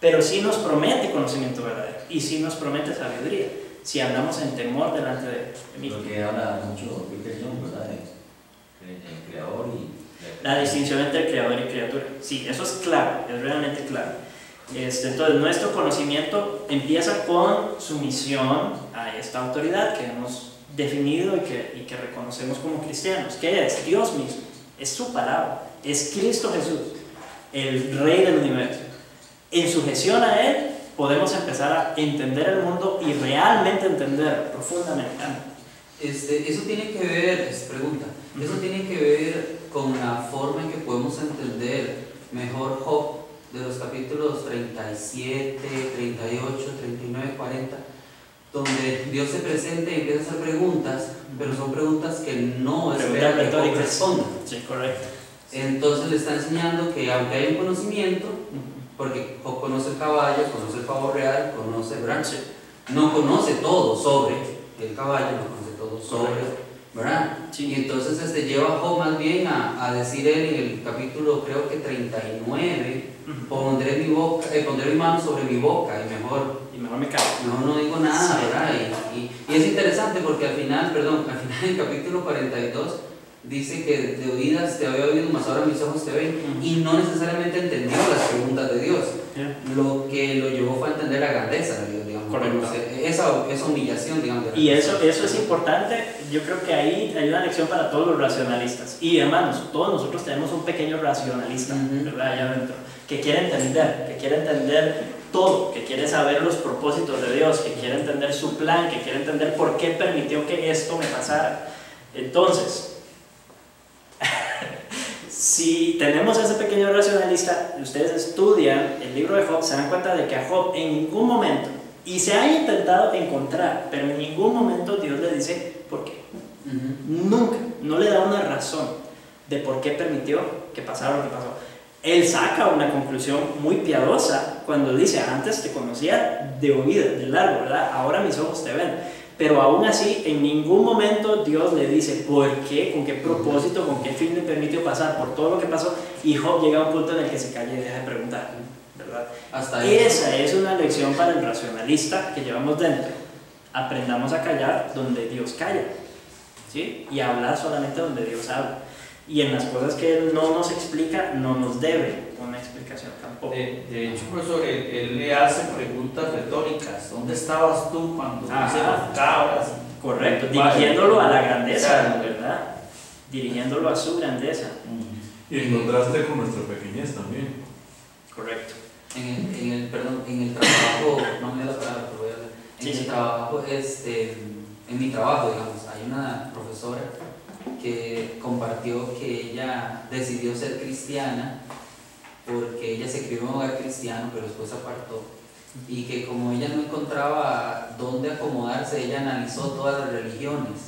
pero sí nos promete conocimiento verdadero, y sí nos promete sabiduría, si andamos en temor delante de mí. Lo que habla mucho Peter Young, ¿verdad? El creador y la distinción entre creador y criatura. Sí, eso es claro, es realmente claro. Entonces, nuestro conocimiento empieza con sumisión a esta autoridad que hemos definido y que reconocemos como cristianos, que es Dios mismo, es su palabra, es Cristo Jesús, el Rey del universo. En sujeción a Él podemos empezar a entender el mundo y realmente entender profundamente. Eso tiene que ver, eso tiene que ver con la forma en que podemos entender mejor Job, de los capítulos 37, 38, 39, 40, donde Dios se presenta y empieza a hacer preguntas, pero son preguntas que no espera que Job responda. Sí, correcto. Entonces le está enseñando que aunque hay un conocimiento, porque Job conoce el caballo, conoce el pavo real, conoce el branche, no conoce todo sobre el caballo, no conoce todo sobre, ¿verdad? Sí. Y entonces lleva a Job más bien a decir él en el capítulo, creo que 39, pondré mi mano sobre mi boca y mejor me callo. No digo nada, sí, ¿verdad? Y es interesante porque al final del capítulo 42 dice que de oídas te había oído, mas ahora mis ojos te ven, y no necesariamente entendió las preguntas de Dios. Lo que lo llevó fue a entender la grandeza de Dios, digamos. Esa humillación, digamos. Y eso es importante. Yo creo que ahí hay una lección para todos los racionalistas. Y hermanos, todos nosotros tenemos un pequeño racionalista, ¿verdad? Allá adentro, que quiere entender todo, que quiere saber los propósitos de Dios, que quiere entender su plan, que quiere entender por qué permitió que esto me pasara. Entonces, si tenemos ese pequeño racionalista, ustedes estudian el libro de Job, se dan cuenta de que a Job en ningún momento, y se ha intentado encontrar, pero en ningún momento Dios le dice por qué. Nunca, no le da una razón de por qué permitió que pasara lo que pasó. él saca una conclusión muy piadosa cuando dice, antes te conocía de oída, de largo, ¿verdad? Ahora mis ojos te ven. Pero aún así, en ningún momento Dios le dice por qué, con qué propósito, con qué fin le permitió pasar por todo lo que pasó, y Job llega a un punto en el que se calla y deja de preguntar, ¿verdad? Hasta Esa es una lección para el racionalista que llevamos dentro. Aprendamos a callar donde Dios calla, ¿sí? Y a hablar solamente donde Dios habla. Y en las cosas que Él no nos explica, no nos debe una explicación tampoco. De hecho, profesor, él le hace preguntas retóricas. ¿Dónde estabas tú cuando hice las cabras? Correcto, dirigiéndolo a la grandeza, ¿verdad? Dirigiéndolo a su grandeza. Y en contraste con nuestra pequeñez también. Correcto. En el trabajo, no me da la palabra, pero voy a hablar. El trabajo, en mi trabajo, digamos, hay una profesora que compartió que ella decidió ser cristiana porque ella se crió en un hogar cristiano, pero después se apartó, y que como ella no encontraba dónde acomodarse, ella analizó todas las religiones,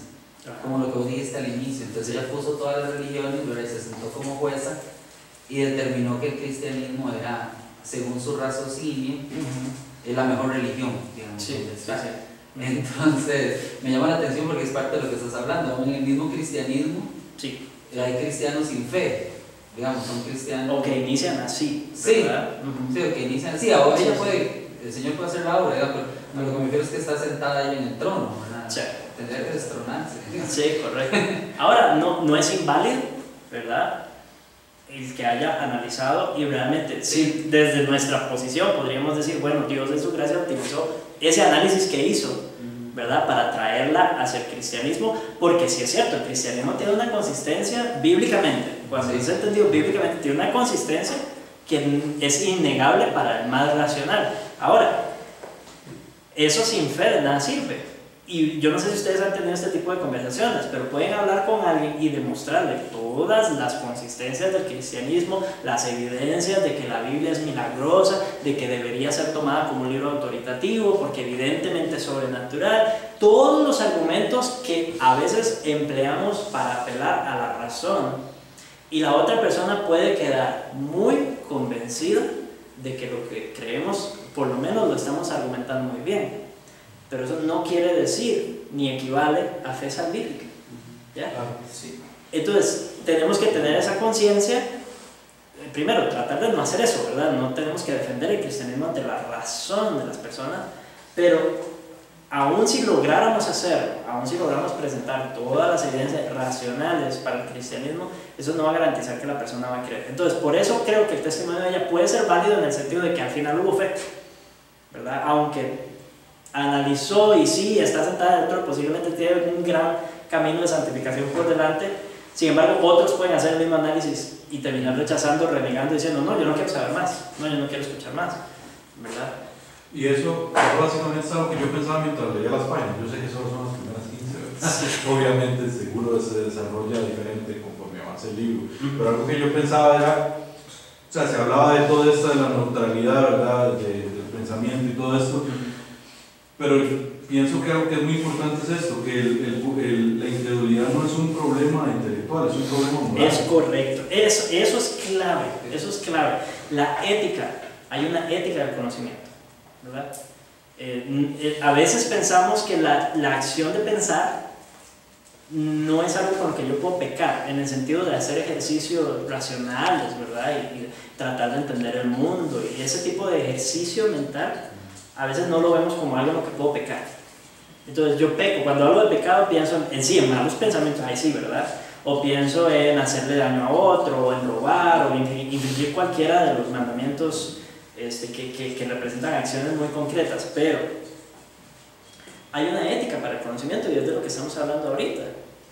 como lo que vos dijiste al inicio. Entonces ella puso todas las religiones, ¿verdad? Y se sentó como jueza y determinó que el cristianismo era, según su raciocinio, es la mejor religión, digamos. Sí, sí, sí. Entonces me llama la atención porque es parte de lo que estás hablando. En el mismo cristianismo, Sí. hay cristianos sin fe, digamos, son cristianos. O que inician así, Sí, ¿verdad? sí, o que inician. Sí, ahora ella puede, el Señor puede hacer la obra, ¿verdad? Pero a lo que me refiero es que está sentada ella en el trono, ¿verdad? Sí. Tendría que destronarse. Sí, correcto. Ahora, no es inválido, ¿verdad? El que haya analizado, y realmente, sí, desde nuestra posición podríamos decir, bueno, Dios en su gracia utilizó ese análisis que hizo, ¿verdad? Para traerla hacia el cristianismo, porque sí es cierto, el cristianismo tiene una consistencia bíblicamente, cuando es entendido bíblicamente, tiene una consistencia que es innegable para el más racional. Ahora, eso sin fe de nada sirve. Y yo no sé si ustedes han tenido este tipo de conversaciones, pero pueden hablar con alguien y demostrarle todas las consistencias del cristianismo, las evidencias de que la Biblia es milagrosa, de que debería ser tomada como un libro autoritativo, porque evidentemente es sobrenatural, todos los argumentos que a veces empleamos para apelar a la razón, y la otra persona puede quedar muy convencida de que lo que creemos, por lo menos lo estamos argumentando muy bien. Pero eso no quiere decir ni equivale a fe salvífica, ¿ya? Sí. Entonces, tenemos que tener esa conciencia. Primero, tratar de no hacer eso, ¿verdad? No tenemos que defender el cristianismo ante la razón de las personas, pero aún si lográramos hacerlo, aún si logramos presentar todas las evidencias racionales para el cristianismo, eso no va a garantizar que la persona va a creer. Entonces, por eso creo que el testimonio de ella puede ser válido en el sentido de que al final hubo fe, ¿verdad? Aunque analizó y sí, está sentada dentro, posiblemente tiene un gran camino de santificación por delante. Sin embargo, otros pueden hacer el mismo análisis y terminar rechazando, renegando, diciendo, no, yo no quiero saber más, no, yo no quiero escuchar más, ¿verdad? Y eso básicamente es algo que yo pensaba mientras leía las páginas. Yo sé que solo son las primeras 15, ¿verdad? Sí. Obviamente seguro se desarrolla diferente conforme avanza el libro, pero algo que yo pensaba era, o sea, se hablaba de todo esto, de la neutralidad, ¿verdad? Del pensamiento y todo esto. Pero pienso que algo que es muy importante es esto, que la incredulidad no es un problema intelectual, es un problema moral. Es correcto, eso es clave, eso es clave. La ética, hay una ética del conocimiento, ¿verdad? A veces pensamos que la acción de pensar no es algo con lo que yo puedo pecar, en el sentido de hacer ejercicios racionales, ¿verdad? Y tratar de entender el mundo, y ese tipo de ejercicio mental a veces no lo vemos como algo en lo que puedo pecar. Entonces yo peco, cuando hablo de pecado pienso en malos pensamientos, ahí sí, ¿verdad? O pienso en hacerle daño a otro, o en robar, o infringir cualquiera de los mandamientos que representan acciones muy concretas. Pero hay una ética para el conocimiento, y es de lo que estamos hablando ahorita,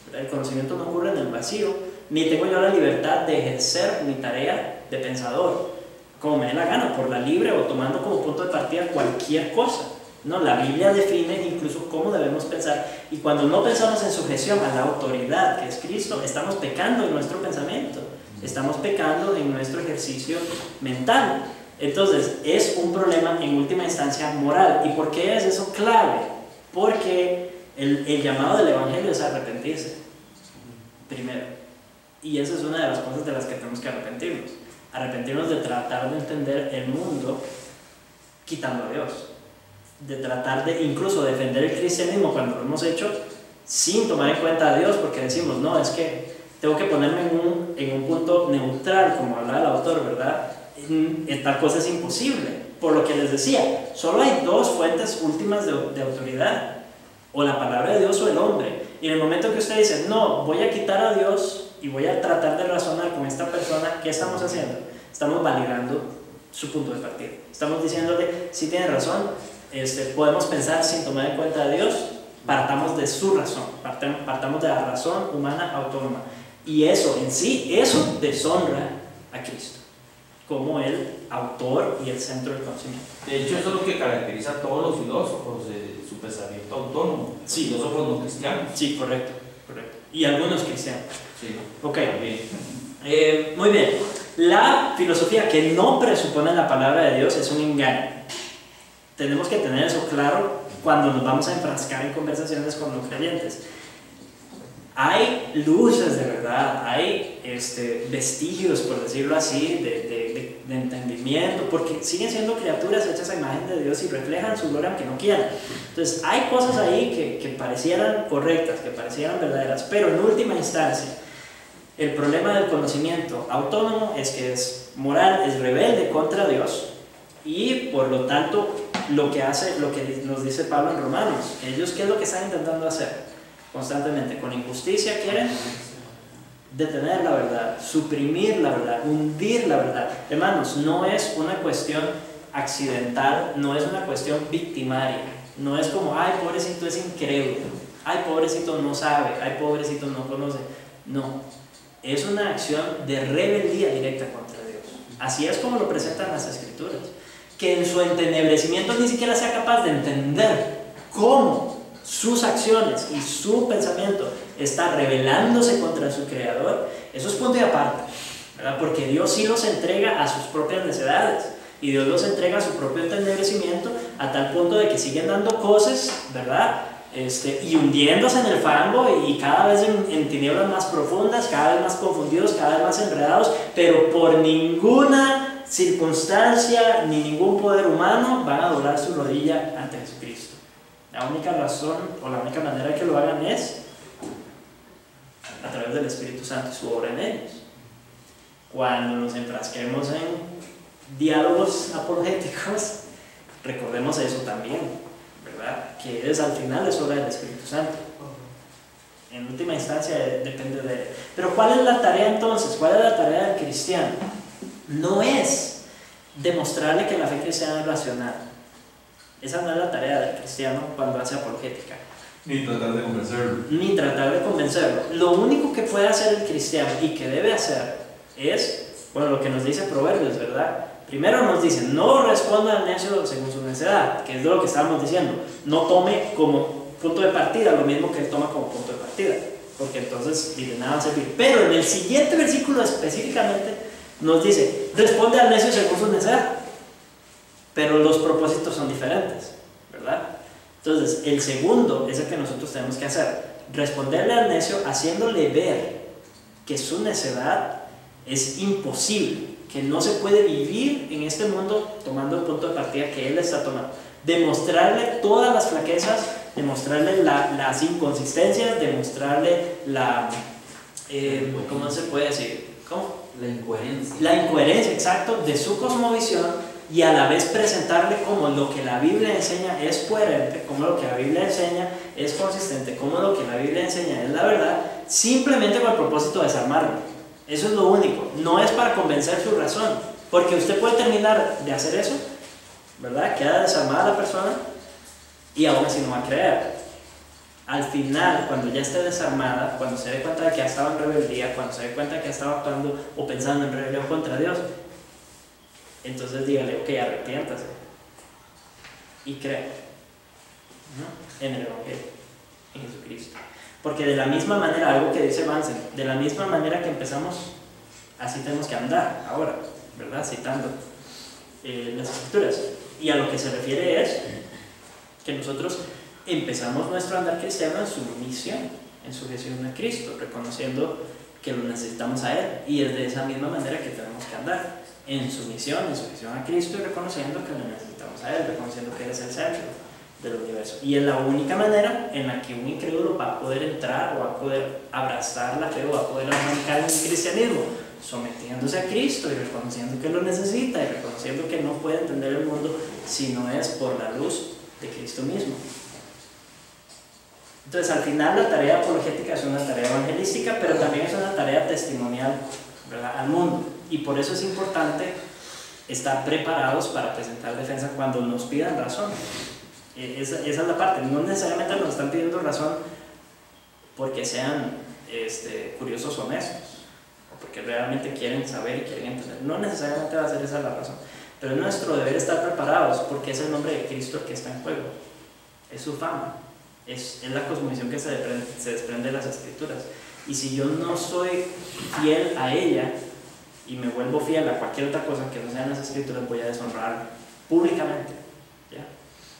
¿verdad? El conocimiento no ocurre en el vacío, ni tengo yo la libertad de ejercer mi tarea de pensador como me dé la gana, por la libre o tomando como punto de partida cualquier cosa. No, la Biblia define incluso cómo debemos pensar, y cuando no pensamos en sujeción a la autoridad que es Cristo, estamos pecando en nuestro pensamiento, estamos pecando en nuestro ejercicio mental. Entonces es un problema en última instancia moral. ¿Y por qué es eso clave? Porque el llamado del Evangelio es arrepentirse primero, y esa es una de las cosas de las que tenemos que arrepentirnos. Arrepentirnos de tratar de entender el mundo quitando a Dios. De tratar de incluso defender el cristianismo cuando lo hemos hecho sin tomar en cuenta a Dios, porque decimos, no, es que tengo que ponerme en un punto neutral, como hablaba el autor, ¿verdad? Tal cosa es imposible. Por lo que les decía, solo hay dos fuentes últimas de autoridad, o la palabra de Dios o el hombre. Y en el momento que usted dice, no, voy a quitar a Dios y voy a tratar de razonar con esta persona, ¿qué estamos haciendo? Estamos validando su punto de partida. Estamos diciéndole, si tiene razón, podemos pensar sin tomar en cuenta a Dios, partamos de su razón, partamos de la razón humana autónoma. Y eso en sí, eso deshonra a Cristo como el autor y el centro del conocimiento. De hecho, eso es lo que caracteriza a todos los filósofos, su pensamiento autónomo. Sí. Filósofos no cristianos. Sí, correcto. Y algunos cristianos. Sí. Ok. Muy bien. La filosofía que no presupone la palabra de Dios es un engaño. Tenemos que tener eso claro cuando nos vamos a enfrascar en conversaciones con los creyentes. Hay luces de verdad, hay vestigios, por decirlo así, de entendimiento, porque siguen siendo criaturas hechas a imagen de Dios y reflejan su gloria aunque no quieran. Entonces hay cosas ahí que parecieran correctas, que parecieran verdaderas, pero en última instancia el problema del conocimiento autónomo es que es moral, es rebelde contra Dios, y por lo tanto lo que nos dice Pablo en Romanos, ellos ¿qué es lo que están intentando hacer? Constantemente, con injusticia quieren detener la verdad, suprimir la verdad, hundir la verdad. Hermanos, no es una cuestión accidental, no es una cuestión victimaria, no es como, ay, pobrecito es incrédulo, ay, pobrecito no sabe, ay, pobrecito no conoce. No, es una acción de rebeldía directa contra Dios. Así es como lo presentan las Escrituras, que en su entenebrecimiento ni siquiera sea capaz de entender cómo sus acciones y su pensamiento está rebelándose contra su creador. Eso es punto y aparte, ¿verdad? Porque Dios sí los entrega a sus propias necedades y Dios los entrega a su propio entenebrecimiento a tal punto de que siguen dando cosas, ¿verdad? Y hundiéndose en el fango y cada vez en tinieblas más profundas, cada vez más confundidos, cada vez más enredados, pero por ninguna circunstancia ni ningún poder humano van a doblar su rodilla ante Jesucristo. La única razón o la única manera que lo hagan es a través del Espíritu Santo y su obra en ellos. Cuando nos enfrasquemos en diálogos apologéticos, recordemos eso también, ¿verdad? Que al final es obra del Espíritu Santo. En última instancia depende de él. Pero ¿cuál es la tarea entonces? ¿Cuál es la tarea del cristiano? No es demostrarle que la fe cristiana es racional. Esa no es la tarea del cristiano cuando hace apologética. Ni tratar de convencerlo. Ni tratar de convencerlo. Lo único que puede hacer el cristiano y que debe hacer es, bueno, lo que nos dice Proverbios, ¿verdad? Primero nos dice, no responda al necio según su necedad, que es de lo que estábamos diciendo. No tome como punto de partida lo mismo que él toma como punto de partida, porque entonces de nada va a servir. Pero en el siguiente versículo específicamente nos dice, responde al necio según su necedad. Pero los propósitos son diferentes, ¿verdad? Entonces, el segundo es el que nosotros tenemos que hacer. Responderle al necio haciéndole ver que su necedad es imposible, que no se puede vivir en este mundo tomando el punto de partida que él está tomando. Demostrarle todas las flaquezas, demostrarle las inconsistencias, demostrarle ¿cómo se puede decir? ¿Cómo? La incoherencia. La incoherencia, exacto, de su cosmovisión, y a la vez presentarle como lo que la Biblia enseña es coherente, como lo que la Biblia enseña es consistente, como lo que la Biblia enseña es la verdad, simplemente con el propósito de desarmarlo. Eso es lo único, no es para convencer su razón, porque usted puede terminar de hacer eso, ¿verdad? Queda desarmada la persona y aún así no va a creer. Al final, cuando ya esté desarmada, cuando se dé cuenta de que ha estado en rebeldía, cuando se dé cuenta de que ha estado actuando o pensando en rebelión contra Dios, entonces dígale, ok, arrepiéntase y cree, ¿no? En el Evangelio, en Jesucristo. Porque de la misma manera, algo que dice Manson, de la misma manera que empezamos, así tenemos que andar ahora, ¿verdad? Citando las Escrituras. Y a lo que se refiere es que nosotros empezamos nuestro andar cristiano en sumisión, en sujeción a Cristo, reconociendo que lo necesitamos a Él, y es de esa misma manera que tenemos que andar, en sumisión a Cristo, y reconociendo que lo necesitamos a Él, reconociendo que Él es el centro del universo. Y es la única manera en la que un incrédulo va a poder entrar o va a poder abrazar la fe o va a poder arrancar en el cristianismo, sometiéndose a Cristo y reconociendo que lo necesita y reconociendo que no puede entender el mundo si no es por la luz de Cristo mismo. Entonces, al final, la tarea apologética es una tarea evangelística, pero también es una tarea testimonial, ¿verdad?, al mundo. Y por eso es importante estar preparados para presentar defensa cuando nos pidan razón. Esa es la parte. No necesariamente nos están pidiendo razón porque sean curiosos o honestos, o porque realmente quieren saber y quieren entender. No necesariamente va a ser esa la razón. Pero es nuestro deber estar preparados, porque es el nombre de Cristo el que está en juego. Es su fama. Es la cosmovisión que se desprende de las Escrituras. Y si yo no soy fiel a ella y me vuelvo fiel a cualquier otra cosa que no sean las Escrituras, voy a deshonrar públicamente, ¿ya?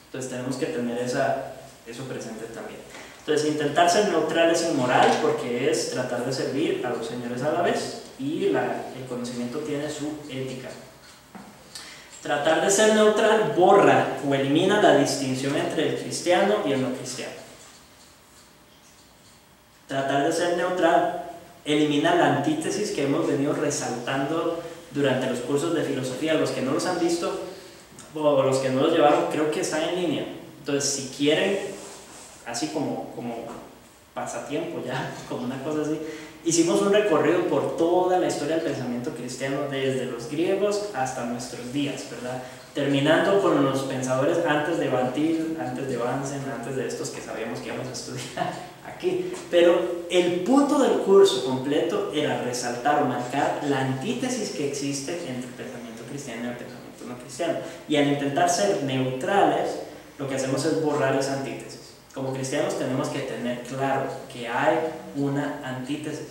Entonces tenemos que tener eso presente también. Entonces, intentar ser neutral es inmoral, porque es tratar de servir a los señores a la vez, y el conocimiento tiene su ética. Tratar de ser neutral borra o elimina la distinción entre el cristiano y el no cristiano. Tratar de ser neutral elimina la antítesis que hemos venido resaltando durante los cursos de filosofía. Los que no los han visto o los que no los llevaron, creo que están en línea. Entonces, si quieren, así como pasatiempo, ya, como una cosa así, hicimos un recorrido por toda la historia del pensamiento cristiano, desde los griegos hasta nuestros días, ¿verdad? Terminando con los pensadores antes de Bantil, antes de Bansen, antes de estos que sabíamos que íbamos a estudiar aquí. Pero el punto del curso completo era resaltar o marcar la antítesis que existe entre el pensamiento cristiano y el pensamiento no cristiano. Y al intentar ser neutrales, lo que hacemos es borrar esa antítesis. Como cristianos tenemos que tener claro que hay una antítesis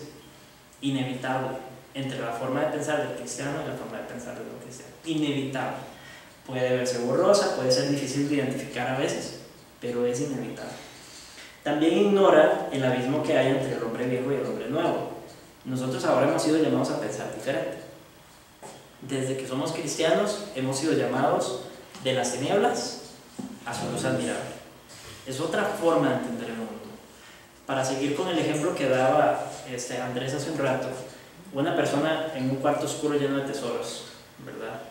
inevitable entre la forma de pensar del cristiano y la forma de pensar del no cristiano. Inevitable. Puede verse borrosa, puede ser difícil de identificar a veces, pero es inevitable. También ignora el abismo que hay entre el hombre viejo y el hombre nuevo. Nosotros ahora hemos sido llamados a pensar diferente. Desde que somos cristianos hemos sido llamados de las tinieblas a su luz admirable. Es otra forma de entender el mundo. Para seguir con el ejemplo que daba Andrés hace un rato, una persona en un cuarto oscuro lleno de tesoros, ¿verdad?,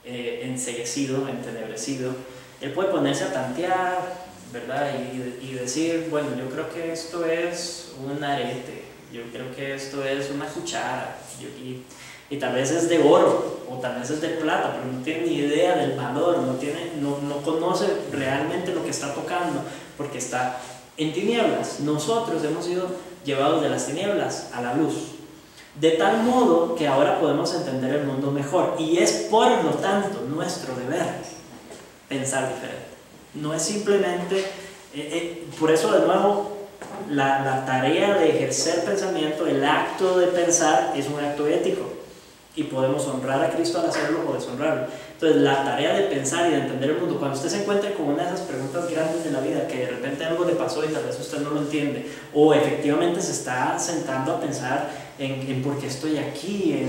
enceguecido, entenebrecido, él puede ponerse a tantear, ¿verdad?, y decir, bueno, yo creo que esto es un arete, yo creo que esto es una cuchara, y tal vez es de oro, o tal vez es de plata, pero no tiene ni idea del valor, no conoce realmente lo que está tocando, porque está en tinieblas. Nosotros hemos sido llevados de las tinieblas a la luz, de tal modo que ahora podemos entender el mundo mejor, y es por lo tanto nuestro deber pensar diferente. No es simplemente, por eso de nuevo, la tarea de ejercer pensamiento, el acto de pensar, es un acto ético. Y podemos honrar a Cristo al hacerlo o deshonrarlo. Entonces, la tarea de pensar y de entender el mundo, cuando usted se encuentre con una de esas preguntas grandes de la vida, que de repente algo le pasó y tal vez usted no lo entiende, o efectivamente se está sentando a pensar en por qué estoy aquí,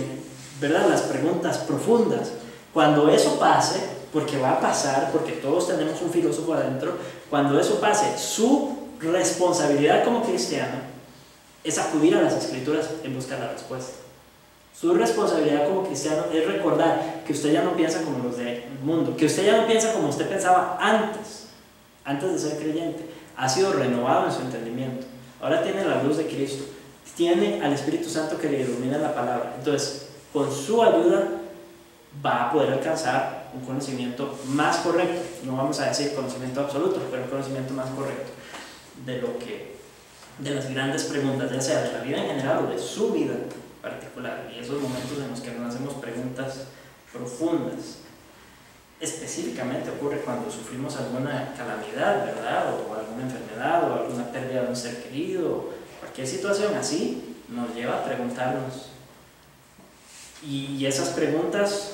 ¿verdad?, las preguntas profundas. Cuando eso pase, porque va a pasar, porque todos tenemos un filósofo adentro, cuando eso pase, su responsabilidad como cristiano es acudir a las Escrituras en busca de la respuesta. Su responsabilidad como cristiano es recordar que usted ya no piensa como los del mundo, que usted ya no piensa como usted pensaba antes de ser creyente. Ha sido renovado en su entendimiento. Ahora tiene la luz de Cristo, tiene al Espíritu Santo que le ilumina la palabra. Entonces, con su ayuda va a poder alcanzar un conocimiento más correcto. No vamos a decir conocimiento absoluto, pero un conocimiento más correcto de las grandes preguntas, ya sea de la vida en general o de su vida particular, y esos momentos en los que nos hacemos preguntas profundas. Específicamente ocurre cuando sufrimos alguna calamidad, ¿verdad?, o alguna enfermedad, o alguna pérdida de un ser querido, cualquier situación así nos lleva a preguntarnos, y esas preguntas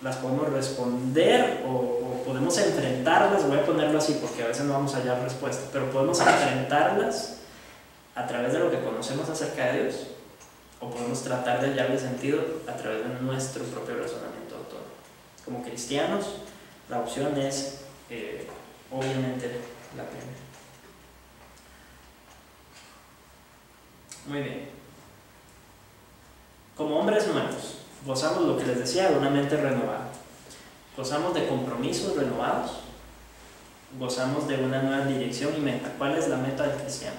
las podemos responder o podemos enfrentarlas. Voy a ponerlo así porque a veces no vamos a hallar respuesta, pero podemos enfrentarlas a través de lo que conocemos acerca de Dios o podemos tratar de hallarle sentido a través de nuestro propio razonamiento autónomo. Como cristianos, la opción es obviamente la primera. Muy bien. Como hombres nuevos, gozamos, lo que les decía, de una mente renovada. Gozamos de compromisos renovados. Gozamos de una nueva dirección y meta. ¿Cuál es la meta del cristiano?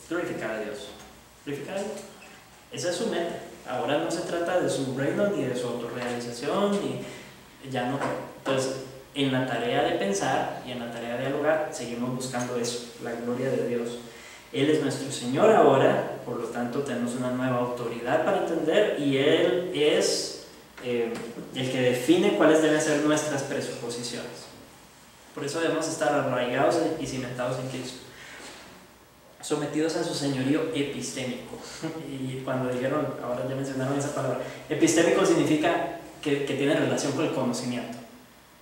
Glorificar a Dios. Glorificar a Dios. Esa es su meta. Ahora no se trata de su reino ni de su autorrealización, ni ya no. Entonces, en la tarea de pensar y en la tarea de dialogar, seguimos buscando eso, la gloria de Dios. Él es nuestro Señor ahora, por lo tanto tenemos una nueva autoridad para entender, y Él es el que define cuáles deben ser nuestras presuposiciones. Por eso debemos estar arraigados y cimentados en Cristo, sometidos a su señorío epistémico. Y cuando dijeron, ahora ya mencionaron esa palabra, epistémico significa que tiene relación con el conocimiento.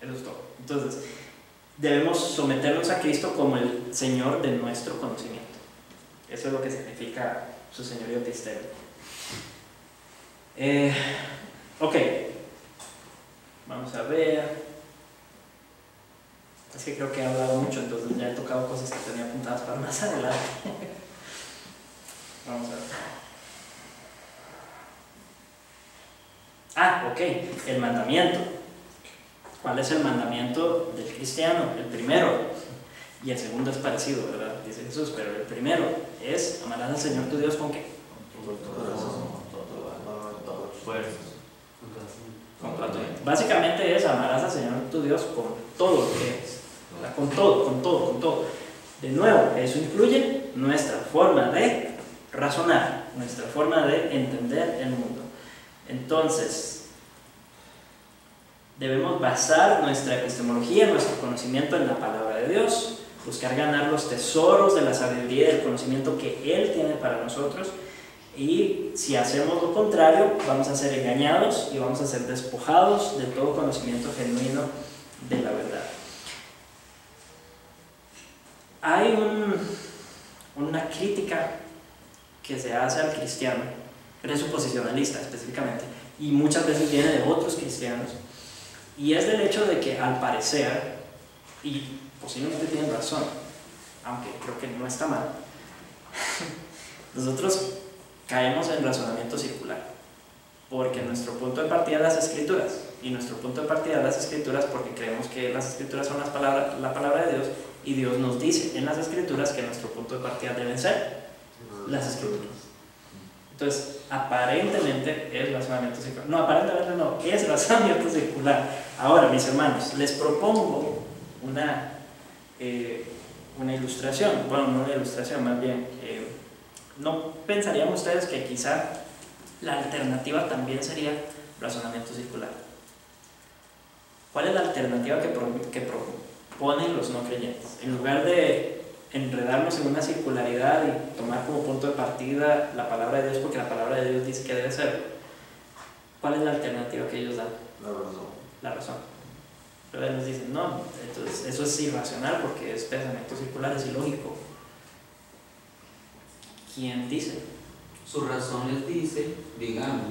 Eso es todo. Entonces, debemos someternos a Cristo como el Señor de nuestro conocimiento. Eso es lo que significa su señorío epistémico. Ok, vamos a ver. Es que creo que he hablado mucho, entonces ya he tocado cosas que tenía apuntadas para más adelante. Vamos a ver. Ok, el mandamiento. ¿Cuál es el mandamiento del cristiano? El primero. Y el segundo es parecido, ¿verdad? Dice Jesús, pero el primero es: amarás al Señor tu Dios ¿con qué? Con tu corazón, con todas tus fuerzas. Con todo. Básicamente es: amarás al Señor tu Dios con todo lo que es. Con todo. De nuevo, eso incluye nuestra forma de razonar, nuestra forma de entender el mundo. Entonces, debemos basar nuestra epistemología, nuestro conocimiento en la palabra de Dios, buscar ganar los tesoros de la sabiduría y del conocimiento que Él tiene para nosotros, y si hacemos lo contrario, vamos a ser engañados y vamos a ser despojados de todo conocimiento genuino de la verdad. Hay una crítica que se hace al cristiano, presuposicionalista específicamente, y muchas veces viene de otros cristianos, y es del hecho de que, al parecer, y posiblemente tienen razón, aunque creo que no está mal, nosotros caemos en razonamiento circular, porque nuestro punto de partida es las Escrituras, y nuestro punto de partida es las Escrituras porque creemos que las Escrituras son la palabra de Dios, y Dios nos dice en las Escrituras que nuestro punto de partida deben ser las Escrituras. Entonces, aparentemente es razonamiento circular. No, aparentemente no, es razonamiento circular. Ahora, mis hermanos, les propongo una ilustración. Bueno, no una ilustración, más bien. ¿No pensarían ustedes que quizá la alternativa también sería razonamiento circular? ¿Cuál es la alternativa que proponen los no creyentes? En lugar de enredarnos en una circularidad y tomar como punto de partida la palabra de Dios porque la palabra de Dios dice que debe ser, ¿cuál es la alternativa que ellos dan? La razón. Pero ellos dicen, no, entonces eso es irracional porque es pensamiento circular, es ilógico. ¿Quién dice? Su razón les dice, digamos,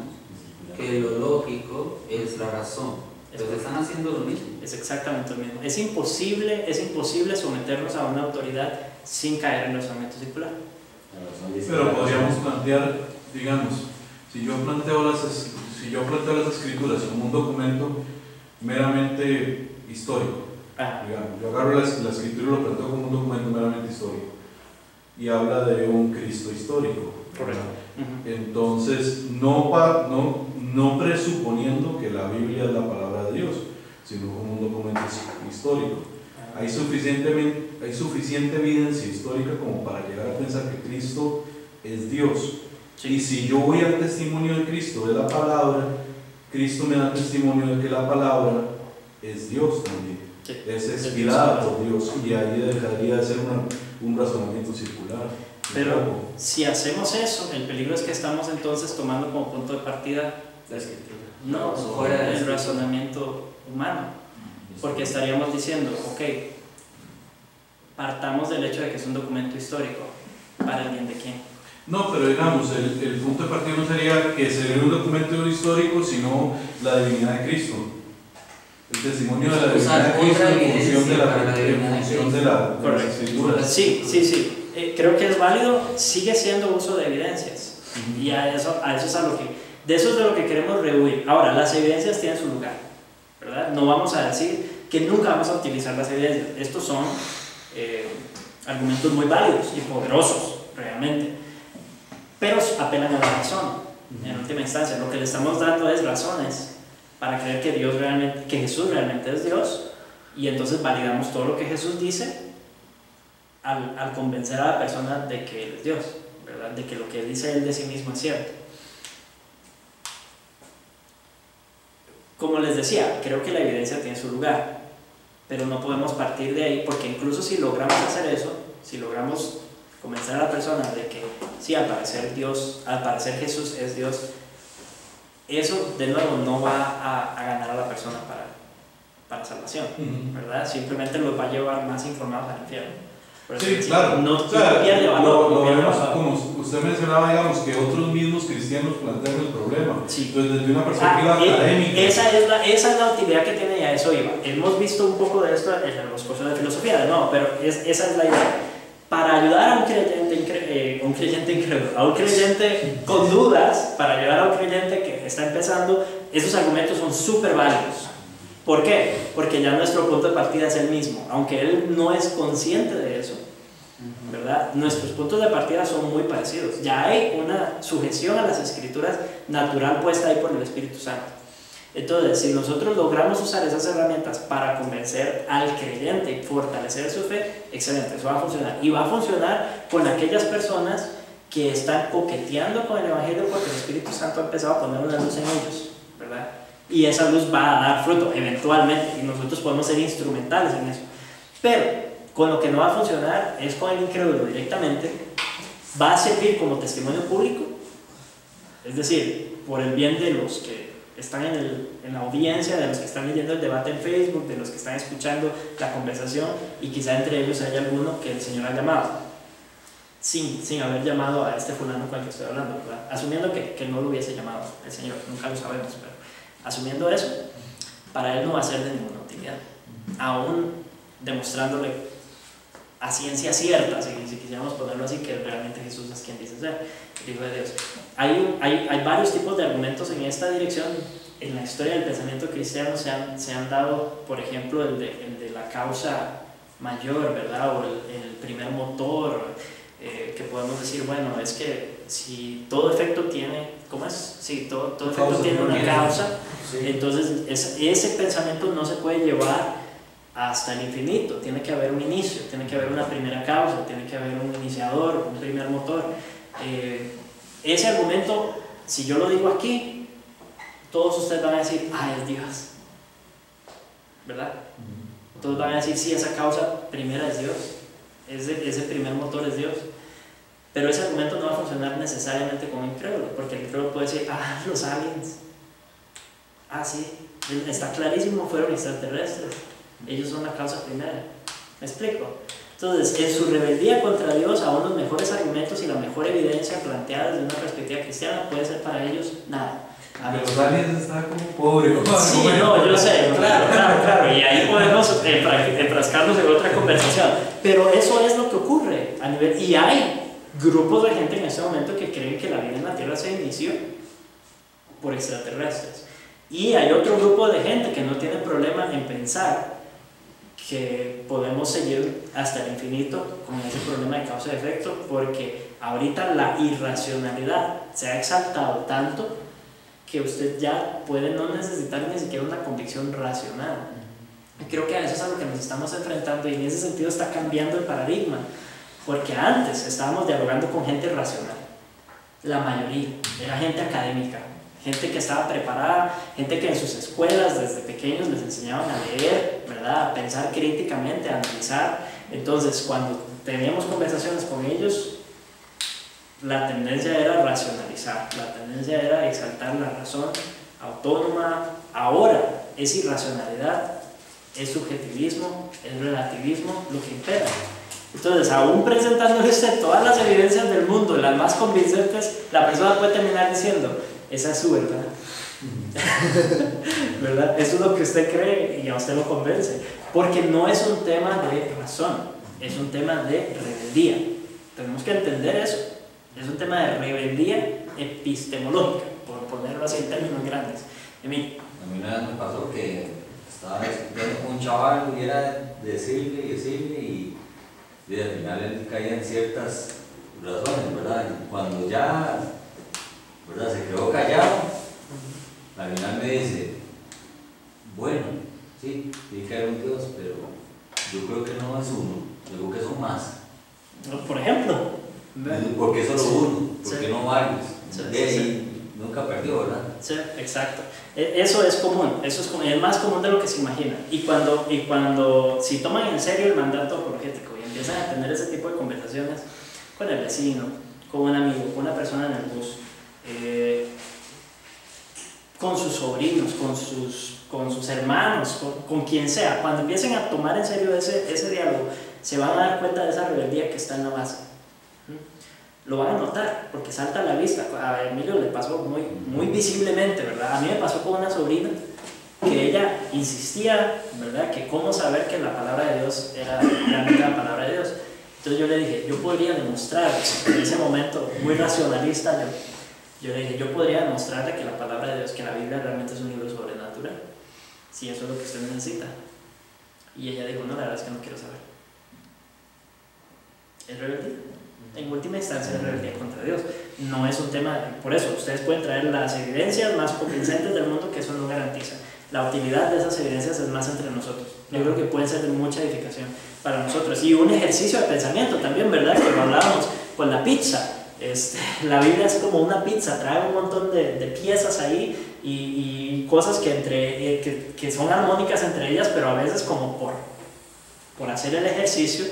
que lo lógico es la razón. Entonces están haciendo lo mismo. Es exactamente lo mismo. Es imposible someternos a una autoridad sin caer en razonamiento circular. Pero podríamos plantear, digamos, si yo planteo las Escrituras como un documento meramente histórico, digamos, yo agarro la Escritura y lo planteo como un documento meramente histórico, y habla de un Cristo histórico. Correcto. Entonces, no presuponiendo que la Biblia es la palabra de Dios, sino como un documento histórico. Hay suficiente evidencia histórica como para llegar a pensar que Cristo es Dios. Sí. Y si yo voy al testimonio de Cristo, de la palabra, Cristo me da testimonio de que la palabra es Dios también. Sí. Es inspirada por Dios, y ahí dejaría de ser un razonamiento circular. Pero si hacemos eso, el peligro es que estamos entonces tomando como punto de partida la Escritura. No, fuera del razonamiento humano, porque estaríamos diciendo, ok, partamos del hecho de que es un documento histórico. ¿Para el bien de quién? No, pero digamos, el punto de partida no sería que se dé un documento histórico, sino la divinidad de Cristo. El testimonio de la divinidad de Cristo en función de las escrituras. Sí. Creo que es válido, sigue siendo uso de evidencias. Y a eso es a lo que, de eso es de lo que queremos rehuir. Ahora, las evidencias tienen su lugar, ¿verdad? No vamos a decir que nunca vamos a utilizar las evidencias. Estos son argumentos muy válidos y poderosos, realmente. Pero apelan a la razón, en última instancia. Lo que le estamos dando es razones para creer que Jesús realmente es Dios, y entonces validamos todo lo que Jesús dice al convencer a la persona de que Él es Dios, ¿verdad? De que lo que dice Él de sí mismo es cierto. Como les decía, creo que la evidencia tiene su lugar, pero no podemos partir de ahí, porque incluso si logramos hacer eso, si logramos convencer a la persona de que sí, al parecer Jesús es Dios, eso de nuevo no va a ganar a la persona para salvación, ¿verdad? Simplemente los va a llevar más informados al infierno. Sí, claro. No pierde valor. Lo vemos, como usted mencionaba, digamos, que otros mismos cristianos plantean el problema. Sí. Entonces, desde una perspectiva académica. Esa es la utilidad que tiene, y a eso iba. Hemos visto un poco de esto en los cursos de filosofía, no, pero esa es la idea. Para ayudar a un creyente con dudas, para ayudar a un creyente que está empezando, esos argumentos son súper válidos. ¿Por qué? Porque ya nuestro punto de partida es el mismo, aunque él no es consciente de eso, ¿verdad? Nuestros puntos de partida son muy parecidos. Ya hay una sujeción a las escrituras natural puesta ahí por el Espíritu Santo. Entonces, si nosotros logramos usar esas herramientas para convencer al creyente y fortalecer su fe, excelente, eso va a funcionar. Y va a funcionar con aquellas personas que están coqueteando con el Evangelio, porque el Espíritu Santo ha empezado a poner una luz en ellos, ¿verdad? Y esa luz va a dar fruto eventualmente, y nosotros podemos ser instrumentales en eso. Pero con lo que no va a funcionar es con el incrédulo directamente. Va a servir como testimonio público, es decir, por el bien de los que están en la audiencia, de los que están leyendo el debate en Facebook, de los que están escuchando la conversación, y quizá entre ellos haya alguno que el Señor ha llamado sin haber llamado a este fulano con el que estoy hablando, ¿verdad? Asumiendo que no lo hubiese llamado el Señor, nunca lo sabemos, pero asumiendo eso, para él no va a ser de ninguna utilidad, aún demostrándole a ciencia cierta, si quisiéramos ponerlo así, que realmente Jesús es quien dice ser, el Hijo de Dios. Hay varios tipos de argumentos en esta dirección. En la historia del pensamiento cristiano se han dado, por ejemplo, el de la causa mayor, ¿verdad? O el primer motor, que podemos decir, bueno, es que si todo efecto tiene, ¿cómo es? Si todo efecto tiene una causa, sí. Entonces ese pensamiento no se puede llevar hasta el infinito. Tiene que haber un inicio, tiene que haber una primera causa, tiene que haber un iniciador, un primer motor. Ese argumento, si yo lo digo aquí, todos ustedes van a decir, es Dios, ¿verdad? Todos van a decir, sí, esa causa primera es Dios, ese primer motor es Dios. Pero ese argumento no va a funcionar necesariamente con un incrédulo, porque el incrédulo puede decir, los aliens, sí, está clarísimo, fueron extraterrestres, ellos son la causa primera. ¿Me explico? Entonces, en su rebeldía contra Dios, aún los mejores argumentos y la mejor evidencia planteada desde una perspectiva cristiana puede ser para ellos nada. Los aliens están como pobres. Sí, no, yo sé, claro, y ahí podemos enfrascarnos en otra conversación. Pero eso es lo que ocurre a nivel, y hay grupos de gente en este momento que creen que la vida en la Tierra se inició por extraterrestres. Y hay otro grupo de gente que no tiene problema en pensar que podemos seguir hasta el infinito con ese problema de causa y efecto, porque ahorita la irracionalidad se ha exaltado tanto que usted ya puede no necesitar ni siquiera una convicción racional. Creo que a eso es a lo que nos estamos enfrentando, y en ese sentido está cambiando el paradigma, porque antes estábamos dialogando con gente racional, la mayoría era gente académica, gente que estaba preparada, gente que en sus escuelas desde pequeños les enseñaban a leer, ¿verdad? A pensar críticamente, a analizar. Entonces, cuando teníamos conversaciones con ellos, la tendencia era racionalizar, la tendencia era exaltar la razón autónoma. Ahora es irracionalidad, es subjetivismo, es relativismo lo que impera. Entonces, aún presentándole usted todas las evidencias del mundo, las más convincentes, la persona puede terminar diciendo, esa es su verdad. ¿Verdad? Eso es lo que usted cree y a usted lo convence. Porque no es un tema de razón, es un tema de rebeldía. Tenemos que entender eso. Es un tema de rebeldía epistemológica, por ponerlo así en términos grandes. A mí una vez me pasó que estaba discutiendo con un chaval y era decirle y al final él caía en ciertas razones, ¿verdad? Y cuando ya, ¿verdad?, se quedó callado, al final me dice, bueno, sí, tiene que haber un Dios, pero yo creo que no es uno, yo creo que son más. Por ejemplo, ¿Por qué solo uno? ¿Por qué no varios? Sí, De ahí sí. nunca perdió, ¿verdad? Sí, exacto. Eso es común, es más común de lo que se imagina. Y cuando si toman en serio el mandato apologético y empiezan a tener ese tipo de conversaciones con el vecino, con un amigo, con una persona en el bus, con sus sobrinos, con sus hermanos, con quien sea, cuando empiecen a tomar en serio ese diálogo, se van a dar cuenta de esa rebeldía que está en la base. Lo van a notar, porque salta a la vista. A Emilio le pasó muy visiblemente, ¿verdad? A mí me pasó con una sobrina que ella insistía, ¿verdad?, que cómo saber que la palabra de Dios era realmente la palabra de Dios. Entonces yo le dije, yo podría demostrar, en ese momento muy racionalista, yo le dije, yo podría demostrarle que la palabra de Dios, que la Biblia realmente es un libro sobrenatural, si eso es lo que usted necesita. Y ella dijo, no, la verdad es que no quiero saber. Es rebeldía. En última instancia es rebeldía contra Dios. No es un tema, por eso, ustedes pueden traer las evidencias más convincentes del mundo, que eso no garantiza. La utilidad de esas evidencias es más entre nosotros. Yo creo que pueden ser de mucha edificación para nosotros. Y un ejercicio de pensamiento también, ¿verdad? Que lo hablábamos con la pizza. La Biblia es como una pizza, trae un montón de piezas ahí y cosas que son armónicas entre ellas, pero a veces como por hacer el ejercicio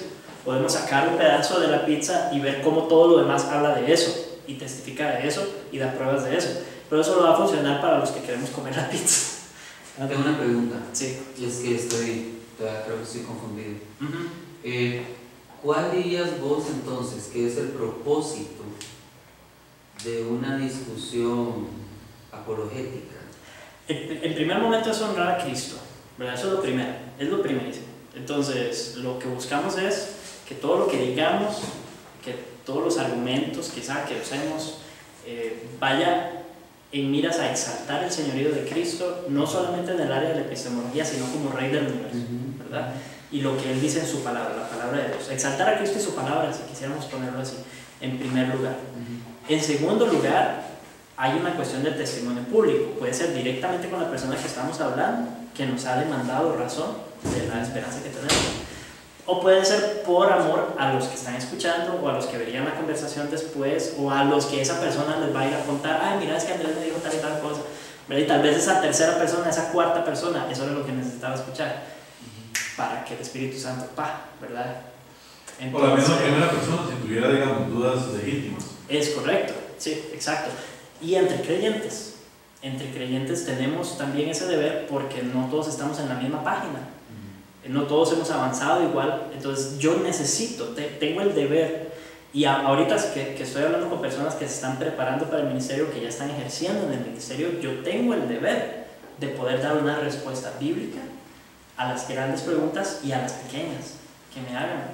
podemos sacar un pedazo de la pizza y ver cómo todo lo demás habla de eso y testifica de eso y da pruebas de eso. Pero eso no va a funcionar para los que queremos comer la pizza. Tengo una pregunta. Sí. Y es que creo que estoy confundido. ¿Cuál dirías vos entonces que es el propósito de una discusión apologética? En primer momento es honrar a Cristo, ¿verdad? Eso es lo primero, es lo primerísimo. Entonces, lo que buscamos es que todo lo que digamos, que todos los argumentos que usemos, vaya en miras a exaltar el señorío de Cristo, no solamente en el área de la epistemología, sino como Rey del universo, ¿verdad? Y lo que Él dice en su palabra, la palabra de Dios. Exaltar a Cristo y su palabra, si quisiéramos ponerlo así, en primer lugar. En segundo lugar, hay una cuestión de testimonio público. Puede ser directamente con la persona que estamos hablando, que nos ha demandado razón de la esperanza que tenemos. O puede ser por amor a los que están escuchando, o a los que verían la conversación después, o a los que esa persona les va a ir a contar, ay, mira, es que Andrés me dijo tal y tal cosa, ¿verdad? Y tal vez esa tercera persona, esa cuarta persona, eso era lo que necesitaba escuchar, para que el Espíritu Santo, ¿verdad? Entonces, o la misma primera persona, si tuviera, digamos, dudas legítimas. Es correcto, sí, exacto. Y entre creyentes tenemos también ese deber, porque no todos estamos en la misma página. No todos hemos avanzado igual, entonces yo tengo el deber, y ahorita que estoy hablando con personas que se están preparando para el ministerio, que ya están ejerciendo en el ministerio, yo tengo el deber de poder dar una respuesta bíblica a las grandes preguntas y a las pequeñas que me hagan,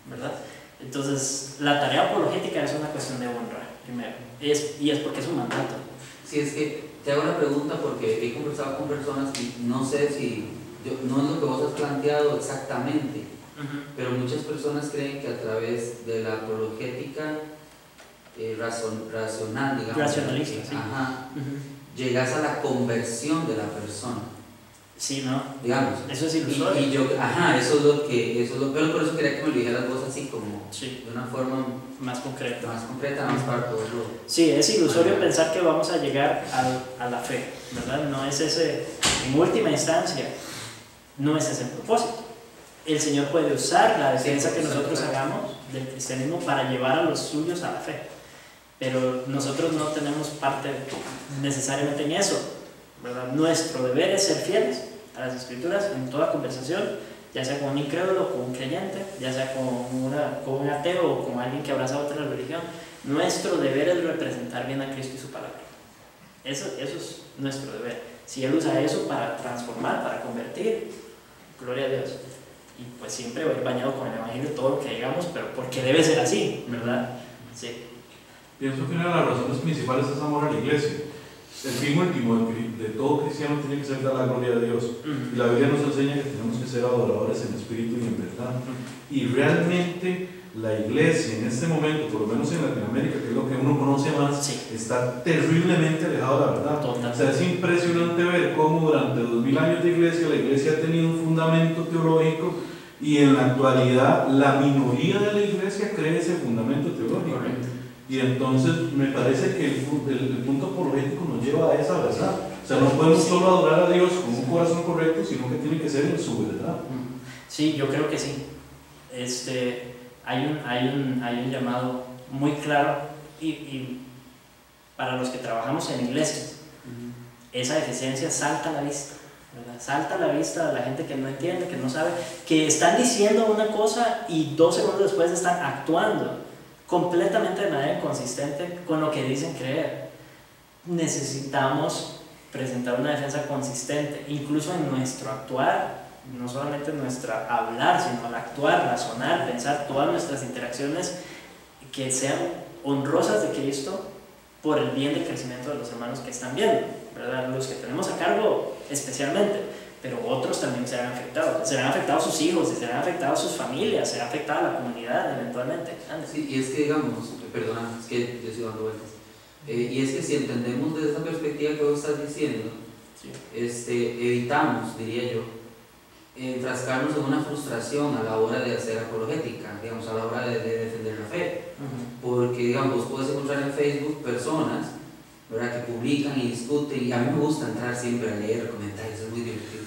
¿verdad? Entonces, la tarea apologética es una cuestión de honra, primero, y es porque es un mandato. Sí, es que te hago una pregunta porque he conversado con personas y no sé si... no es lo que vos has planteado exactamente, pero muchas personas creen que a través de la apologética racional, digamos, racionalista, sí. Llegas a la conversión de la persona. Sí, ¿no? Digamos. Eso es ilusorio. Eso es lo que, pero por eso quería que me lo dijeras vos así como, sí, de una forma más concreta. Más para poderlo. Sí, es ilusorio pensar que vamos a llegar a la fe, ¿verdad? No es ese, en última instancia, no es ese el propósito. El Señor puede usar la defensa que nosotros hagamos del cristianismo para llevar a los suyos a la fe, pero nosotros no tenemos parte necesariamente en eso, ¿verdad? Nuestro deber es ser fieles a las Escrituras en toda conversación, ya sea con un incrédulo, con un creyente, ya sea con un ateo o con alguien que abraza otra religión. Nuestro deber es representar bien a Cristo y su palabra. Eso es nuestro deber. Si Él usa eso para transformar, para convertir, gloria a Dios. Y pues siempre va a ir bañado con el Evangelio todo lo que digamos, pero porque debe ser así, ¿verdad? Sí. Pienso que una de las razones principales es amor a la iglesia. El fin último de todo cristiano tiene que ser dar la gloria a Dios. Y la Biblia nos enseña que tenemos que ser adoradores en espíritu y en verdad. Y realmente la iglesia en este momento, por lo menos en Latinoamérica, que es lo que uno conoce más, Sí. está terriblemente alejado de la verdad. Totalmente. O sea, es impresionante ver cómo durante 2000 años de iglesia, la iglesia ha tenido un fundamento teológico y en la actualidad la minoría de la iglesia cree ese fundamento teológico. Correcto. Y entonces me parece que el punto apologético nos lleva a esa verdad. O sea, no podemos solo adorar a Dios con un corazón correcto, sino que tiene que ser en su verdad. Sí, yo creo que sí. Hay un llamado muy claro y para los que trabajamos en iglesias, esa deficiencia salta a la vista, ¿verdad? Salta a la vista de la gente que no entiende, que no sabe, que están diciendo una cosa y 2 segundos después están actuando completamente de manera inconsistente con lo que dicen creer. Necesitamos presentar una defensa consistente, incluso en nuestro actuar, no solamente en nuestra hablar, sino al actuar, razonar, pensar, todas nuestras interacciones que sean honrosas de Cristo por el bien del crecimiento de los hermanos que están viendo, ¿verdad? Los que tenemos a cargo especialmente, pero otros también serán afectados sus hijos, serán afectados sus familias, será afectada la comunidad eventualmente. Sí, y es que digamos, perdona, es que yo estoy dando vueltas, y es que si entendemos desde esa perspectiva que vos estás diciendo, Sí. evitamos, diría yo, enfrascarnos en una frustración a la hora de hacer apologética, digamos, a la hora de defender la fe, porque digamos, vos puedes encontrar en Facebook personas, ¿verdad?, que publican y discuten, y a mí me gusta entrar siempre a leer comentarios, es muy divertido.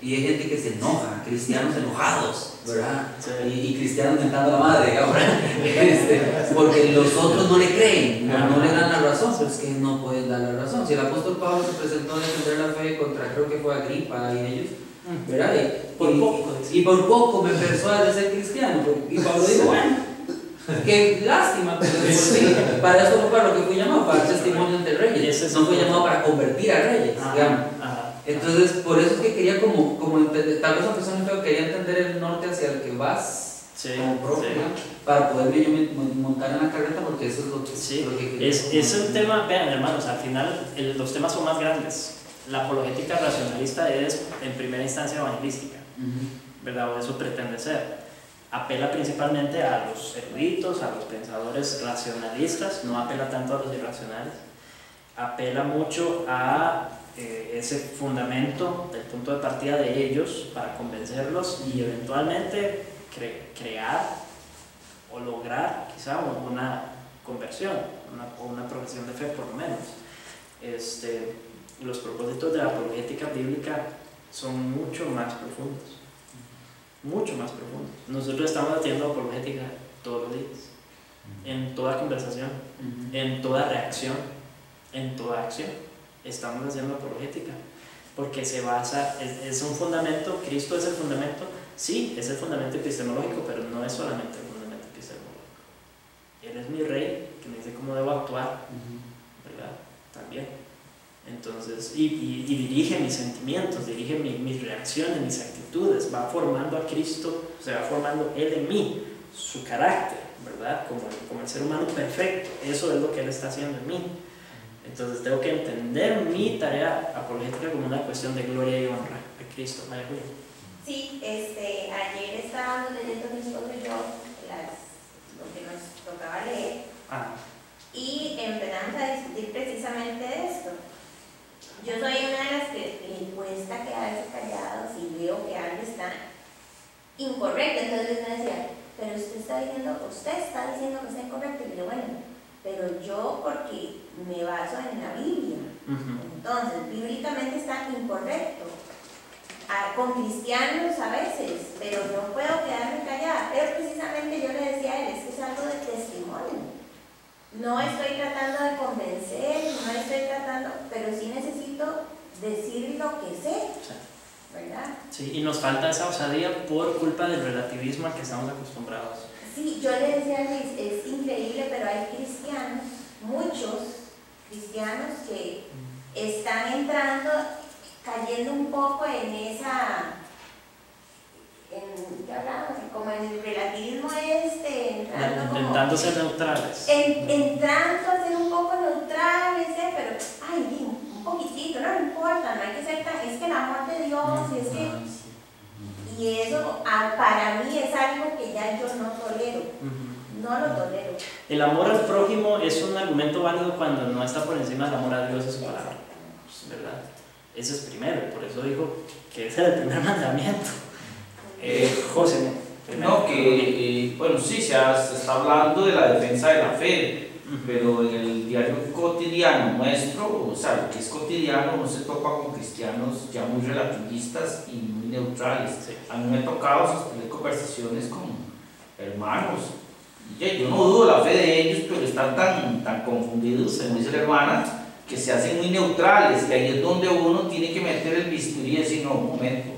Y hay gente que se enoja, cristianos enojados, ¿verdad? Sí. Y cristianos mentando a la madre, digamos, porque los otros no le creen, no le dan la razón, pues que no pueden dar la razón. Si el apóstol Pablo se presentó a defender la fe contra, creo que fue Agripa y ellos, ¿verdad? Y por poco me persuade de ser cristiano, y Pablo dijo, bueno, qué lástima, pero sí, para eso fue para lo que fui llamado, para testimonio ante reyes, no fue llamado para convertir a reyes, digamos. Entonces, por eso es que quería como entender, tal vez aunque sea muy feo, quería entender el norte hacia el que vas, como propio, para poderme yo montar en la carreta, porque eso es lo que, lo que quería. Es un tema, vean hermanos, al final los temas son más grandes. La apologética racionalista es en primera instancia evangelística, ¿verdad? O eso pretende ser. Apela principalmente a los eruditos, a los pensadores racionalistas, no apela tanto a los irracionales. Apela mucho a ese fundamento del punto de partida de ellos para convencerlos y eventualmente crear o lograr quizá una conversión o una profesión de fe por lo menos. Los propósitos de la apologética bíblica son mucho más profundos, mucho más profundos. Nosotros estamos haciendo apologética todos los días, en toda conversación, en toda reacción, en toda acción. Estamos haciendo apologética porque se basa, es un fundamento. Cristo es el fundamento, sí, es el fundamento epistemológico, pero no es solamente el fundamento epistemológico. Él es mi rey que me dice cómo debo actuar, ¿verdad? También. Entonces, y dirige mis sentimientos, dirige mis reacciones, mis actitudes, va formando a Cristo, se va formando Él en mí, su carácter, ¿verdad? Como el ser humano perfecto. Eso es lo que Él está haciendo en mí. Entonces tengo que entender mi tarea apologética como una cuestión de gloria y honra a Cristo. María Julia. Sí, ayer estábamos leyendo mi esposo y yo lo que nos tocaba leer y empezamos a discutir precisamente de esto. Yo soy una de las que le cuesta quedarse callados y veo que algo está incorrecto, entonces me decía, pero usted está diciendo que está incorrecto, y yo, bueno, pero yo porque me baso en la Biblia. Entonces, bíblicamente está incorrecto. Con cristianos a veces, pero no puedo quedarme callada. Pero precisamente yo le decía a él, es que es algo de testimonio. No estoy tratando de convencer, pero sí necesito decir lo que sé, ¿verdad? Sí, y nos falta esa osadía por culpa del relativismo al que estamos acostumbrados. Sí, yo le decía a Luis, es increíble, pero hay cristianos, muchos cristianos que están entrando, cayendo un poco en esa, ¿qué hablamos? Como en el relativismo entrando intentando ser neutrales. Entrando a ser un poco neutrales, pero, ay, un poquitito, no importa, no hay que ser tan, es que el amor de Dios, es que... Y eso para mí es algo que ya yo no tolero, no lo tolero. El amor al prójimo es un argumento válido cuando no está por encima del amor a Dios y su palabra, ¿verdad? Ese es primero, por eso dijo que ese era el primer mandamiento. José, no, que bueno, sí, se está hablando de la defensa de la fe, pero en el diario cotidiano nuestro, o sea, lo que es cotidiano, no se topa con cristianos ya muy relativistas y muy neutrales. Sí. A mí me ha tocado sostener conversaciones con hermanos, y yo no dudo la fe de ellos, pero están tan confundidos, como dice la hermana, que se hacen muy neutrales, y ahí es donde uno tiene que meter el bisturí y decir, no, un momento,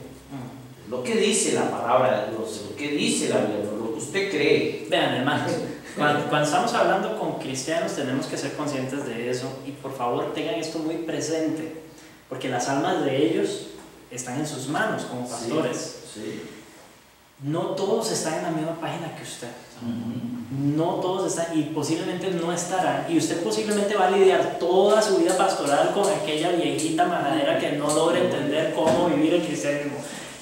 lo que dice la palabra de Dios, lo que dice la Biblia, lo que usted cree. Vean, hermanos, cuando estamos hablando con cristianos tenemos que ser conscientes de eso, y por favor tengan esto muy presente, porque las almas de ellos están en sus manos como pastores. Sí. No todos están en la misma página que usted. No todos están, y posiblemente no estarán, y usted posiblemente va a lidiar toda su vida pastoral con aquella viejita majadera que no logra entender cómo vivir el cristianismo,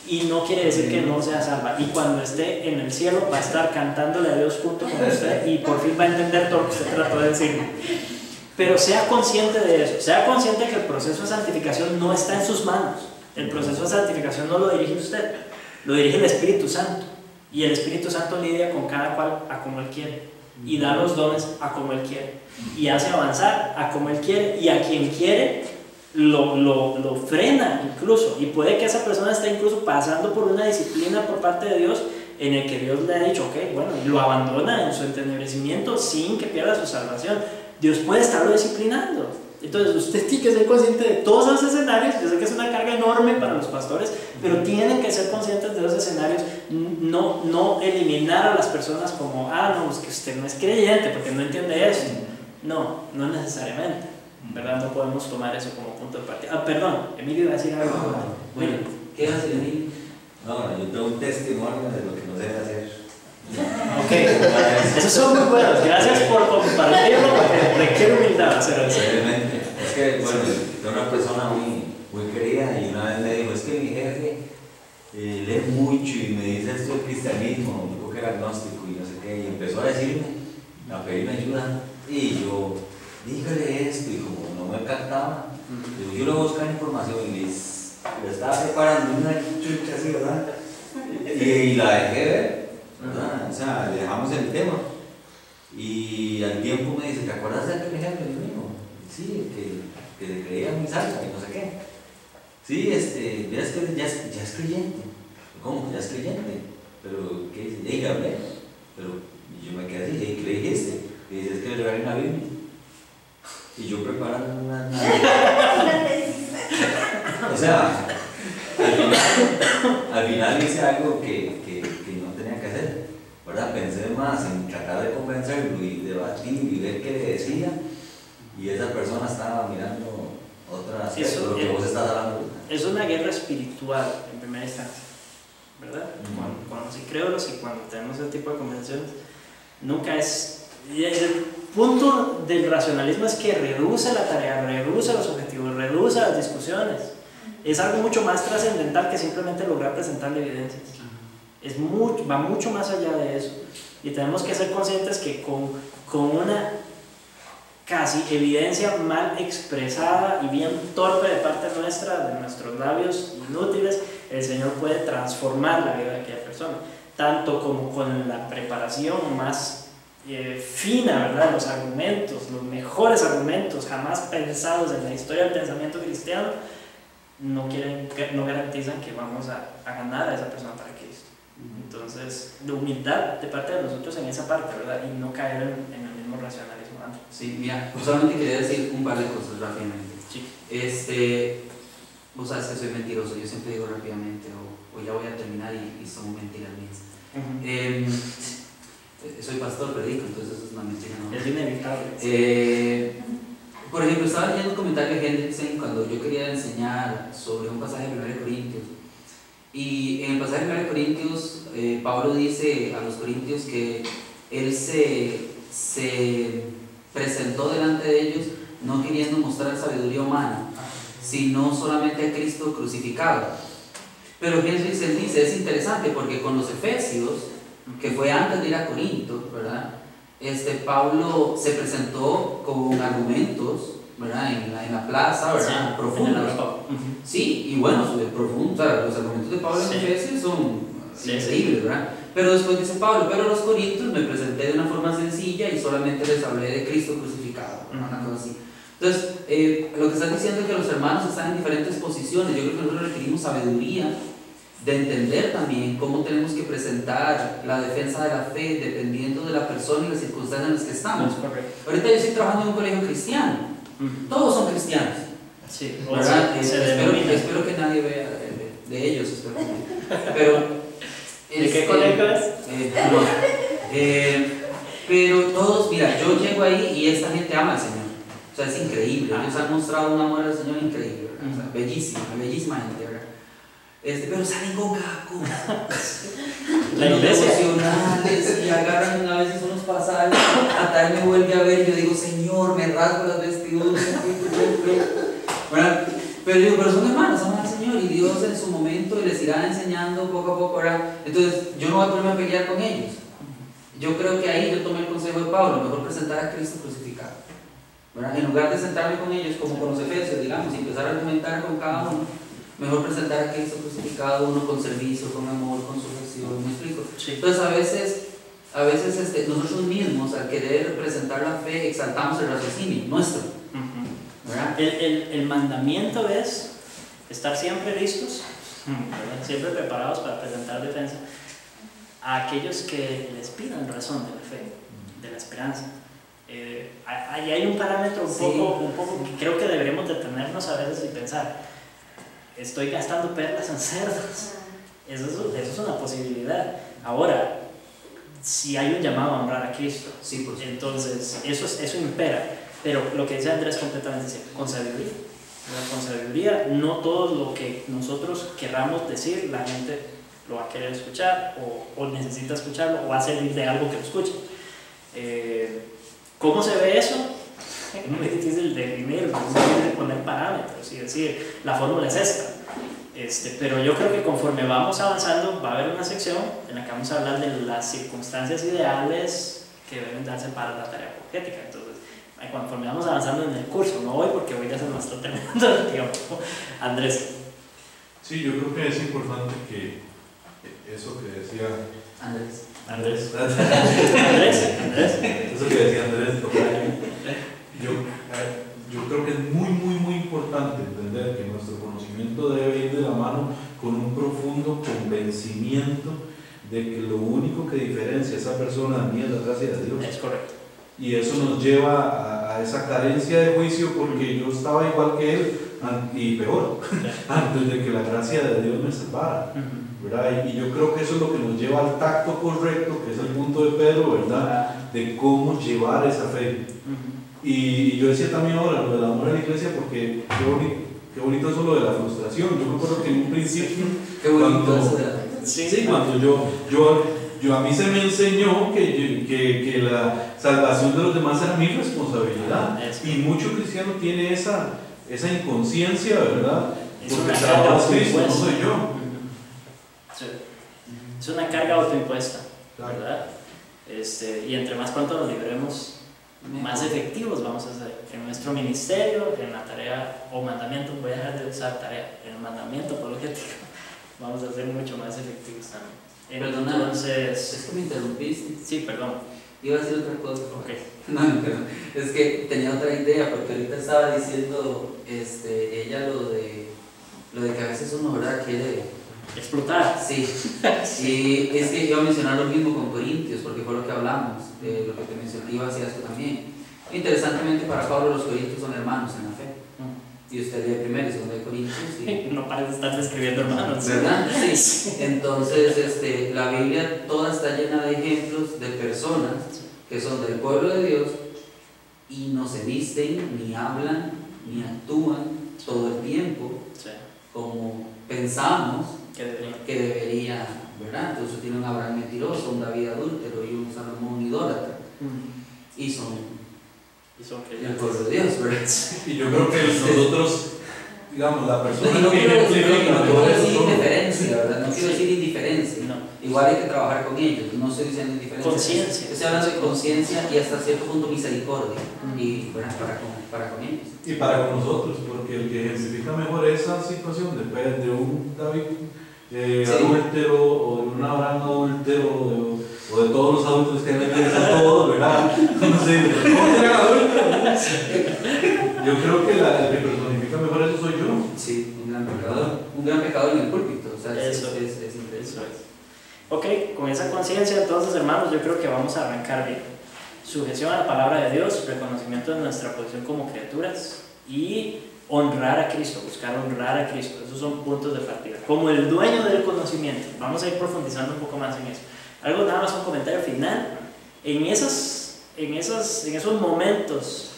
y no quiere decir que no sea salva, y cuando esté en el cielo va a estar cantándole a Dios junto con usted y por fin va a entender todo lo que usted trató de decirle. Pero sea consciente de eso, sea consciente de que el proceso de santificación no está en sus manos. El proceso de santificación no lo dirige usted, lo dirige el Espíritu Santo, y el Espíritu Santo lidia con cada cual a como Él quiere, y da los dones a como Él quiere, y hace avanzar a como Él quiere, y a quien quiere lo frena incluso, y puede que esa persona esté incluso pasando por una disciplina por parte de Dios en el que Dios le ha dicho, ok, bueno, y lo abandona en su entenebrecimiento sin que pierda su salvación. Dios puede estarlo disciplinando. Entonces usted tiene que ser consciente de todos esos escenarios. Yo sé que es una carga enorme para los pastores, pero tienen que ser conscientes de los escenarios, no eliminar a las personas como, no, es que usted no es creyente porque no entiende eso. No necesariamente, ¿verdad? No podemos tomar eso como punto de partida. Perdón, Emilio iba a decir algo. Bueno, ¿qué va a decir Emilio? No, yo tengo un testimonio de lo que no se debe hacer. Ok, esos son muy buenos, gracias por compartirlo, porque requiere humildad hacer eso. Es que, bueno, tengo una persona muy querida y una vez me dijo, es que mi jefe lee mucho y me dice esto del cristianismo, dijo que era agnóstico y no sé qué, y empezó a decirme, a pedirme ayuda, y yo, dígale esto, y como no me encantaba, yo le voy a buscar información y le estaba preparando una chucha así, ¿verdad? Y la dejé ver, ¿verdad? O sea, le dejamos el tema, y al tiempo me dice, ¿te acuerdas de aquel ejemplo? Y yo, sí, que le creía muy salva y no sé qué. Sí, ya es creyente. ¿Cómo? Ya es creyente. Pero, ¿qué dice? Ya hablé. Pero yo me quedé así, ¿qué le dijiste? Y dice, es que le regalé una Biblia. Y yo preparando una o sea, al final hice algo que no tenía que hacer, ¿verdad? Pensé más en tratar de convencerlo y debatir y ver qué le decía, y esa persona estaba mirando otra aspecto de lo que vos estás hablando. Es una guerra espiritual en primera instancia, ¿verdad? Cuando sí creo y cuando tenemos ese tipo de conversaciones, nunca es... El punto del racionalismo es que reduce la tarea, reduce los objetivos, reduce las discusiones. Es algo mucho más trascendental que simplemente lograr presentarle evidencias. Va mucho más allá de eso. Y tenemos que ser conscientes que con una casi evidencia mal expresada y bien torpe de parte nuestra, de nuestros labios inútiles, el Señor puede transformar la vida de aquella persona, tanto como con la preparación más fina, ¿verdad? Los argumentos, los mejores argumentos jamás pensados en la historia del pensamiento cristiano no garantizan que vamos a ganar a esa persona para Cristo. Entonces, de humildad de parte de nosotros en esa parte, ¿verdad? Y no caer en el mismo racionalismo. Sí, mira, solamente quería decir un par de cosas rápidamente. Sí. Vos sabes que soy mentiroso, yo siempre digo rápidamente, o ya voy a terminar y son mentiras mías. Soy pastor, predico, entonces eso es una mentira, ¿no? Es inevitable. Por ejemplo, estaba leyendo un comentario de Hendrickson cuando yo quería enseñar sobre un pasaje de 1 Corintios. Y en el pasaje de 1 Corintios, Pablo dice a los corintios que él se presentó delante de ellos no queriendo mostrar sabiduría humana, sino solamente a Cristo crucificado. Pero Hendrickson dice, es interesante porque con los efesios, que fue antes de ir a Corinto, ¿verdad? Pablo se presentó con argumentos, ¿verdad? En la plaza, ¿verdad? Sí, profundos. Sí, y bueno, profundos, o sea, los argumentos de Pablo en Efesios son increíbles, ¿verdad? Pero después dice Pablo, pero a los corintios me presenté de una forma sencilla y solamente les hablé de Cristo crucificado, una cosa así. Entonces, lo que estás diciendo es que los hermanos están en diferentes posiciones. Yo creo que nosotros requerimos sabiduría de entender también cómo tenemos que presentar la defensa de la fe dependiendo de la persona y las circunstancias en las que estamos. Ahorita yo estoy trabajando en un colegio cristiano, todos son cristianos. Sí, ¿verdad? Espero que nadie vea de ellos, espero que no. Pero, ¿de qué colegio es? Pero todos, mira, yo llego ahí y esta gente ama al Señor. O sea, es increíble. Ellos han mostrado un amor al Señor increíble, ¿verdad? O sea, bellísima gente, ¿verdad? Pero salen con cada cosa. La iglesia. Emocionales y agarran a veces unos pasajes. Hasta él me vuelve a ver y yo digo, Señor, me rasgo las vestiduras. ¿Verdad? Pero son hermanos, aman al Señor y Dios en su momento les irá enseñando poco a poco, ¿verdad? Entonces, yo no voy a ponerme a pelear con ellos. Yo creo que ahí yo tomé el consejo de Pablo, mejor presentar a Cristo crucificado, ¿verdad? En lugar de sentarme con ellos como con los efesios, digamos, y empezar a argumentar con cada uno, mejor presentar a Cristo crucificado, uno con servicio, con amor, con sujeción, ¿me explico? Sí. Entonces a veces nosotros mismos al querer presentar la fe exaltamos el raciocinio nuestro, ¿verdad? El mandamiento es estar siempre listos, ¿verdad? Siempre preparados para presentar defensa a aquellos que les pidan razón de la fe, de la esperanza. Ahí hay un parámetro un poco que creo que deberíamos detenernos a veces y pensar, estoy gastando perlas en cerdos. Eso es una posibilidad. Ahora, si hay un llamado a honrar a Cristo, Sí, pues. entonces eso impera. Pero lo que dice Andrés completamente cierto, con sabiduría. Con sabiduría, no todo lo que nosotros querramos decir, la gente lo va a querer escuchar o necesita escucharlo o va a servir de algo que lo escuche. ¿Cómo se ve eso? Es muy difícil de definir, muy difícil de poner parámetros y decir, la fórmula es esta. Pero yo creo que conforme vamos avanzando va a haber una sección en la que vamos a hablar de las circunstancias ideales que deben darse para la tarea apologética. Entonces, conforme vamos avanzando en el curso, no hoy porque hoy ya se nos está terminando el tiempo. Andrés. Sí, yo creo que es importante que eso que decía Andrés. Eso que decía Andrés, yo creo que es muy importante entender que nuestro conocimiento debe ir de la mano con un profundo convencimiento de que lo único que diferencia a esa persona de mí es la gracia de Dios. Es correcto. Y eso nos lleva a esa carencia de juicio porque yo estaba igual que él y peor, antes de que la gracia de Dios me salvara, ¿verdad? Y yo creo que eso es lo que nos lleva al tacto correcto, que es el punto de Pedro, ¿verdad? De cómo llevar esa fe. Y yo decía también ahora lo del amor a la iglesia porque qué bonito eso lo de la frustración. Yo me acuerdo que en un principio, Qué bonito cuando, eso de la cuando yo a mí se me enseñó que la salvación de los demás era mi responsabilidad. Y muchos cristianos tienen esa inconsciencia, ¿verdad? Porque salvado es Cristo, no soy yo. Sí. Es una carga autoimpuesta, ¿verdad? Y entre más pronto nos libremos, más efectivos vamos a ser en nuestro ministerio, en la tarea o mandamiento. Voy a dejar de usar tarea, en el mandamiento apologético vamos a ser mucho más efectivos también. Perdona, Entonces, es que me interrumpiste. sí, perdón. Iba a decir otra cosa. Okay. No, perdón. Es que tenía otra idea, porque ahorita estaba diciendo ella lo de que a veces uno, ¿verdad?, quiere explotar. Sí. Y es que iba a mencionar lo mismo con Corintios, porque fue lo que hablamos, lo que te mencioné, iba hacia eso también. Interesantemente, para Pablo los corintios son hermanos en la fe. Y usted lee 1 y 2 de Corintios. Y, no parece estar describiendo hermanos. ¿verdad? Sí. Entonces, la Biblia toda está llena de ejemplos de personas que son del pueblo de Dios y no se visten, ni hablan, ni actúan todo el tiempo como pensamos que debería, ¿verdad? Entonces tiene un Abraham mentiroso, un David adúltero y un Salomón idólatra. Y son el pueblo de Dios, ¿verdad? Y yo creo que nosotros, digamos, la persona no que quiero ejemplifica decir somos. indiferencia, ¿verdad? No quiero decir indiferencia. No. Igual hay que trabajar con ellos, no estoy diciendo indiferencia. Conciencia. Estoy hablando de conciencia y hasta cierto punto misericordia. Y bueno, para con ellos. Y para con nosotros, porque el que ejemplifica mejor esa situación después de un David adúltero o de un Abraham adúltero o de todos los adultos que hay en la iglesia, todos, ¿verdad? No sé, ¿cómo eran adúlteros? Yo creo que el que personifica mejor eso soy yo. Sí, un gran pecador en el púlpito. O sea, eso es increíble. Eso es. Ok, con esa conciencia entonces, hermanos, yo creo que vamos a arrancar bien. Sujeción a la palabra de Dios, reconocimiento de nuestra posición como criaturas y honrar a Cristo, buscar honrar a Cristo. Esos son puntos de partida. Como el dueño del conocimiento, vamos a ir profundizando un poco más en eso. Algo nada más, un comentario final. En esos momentos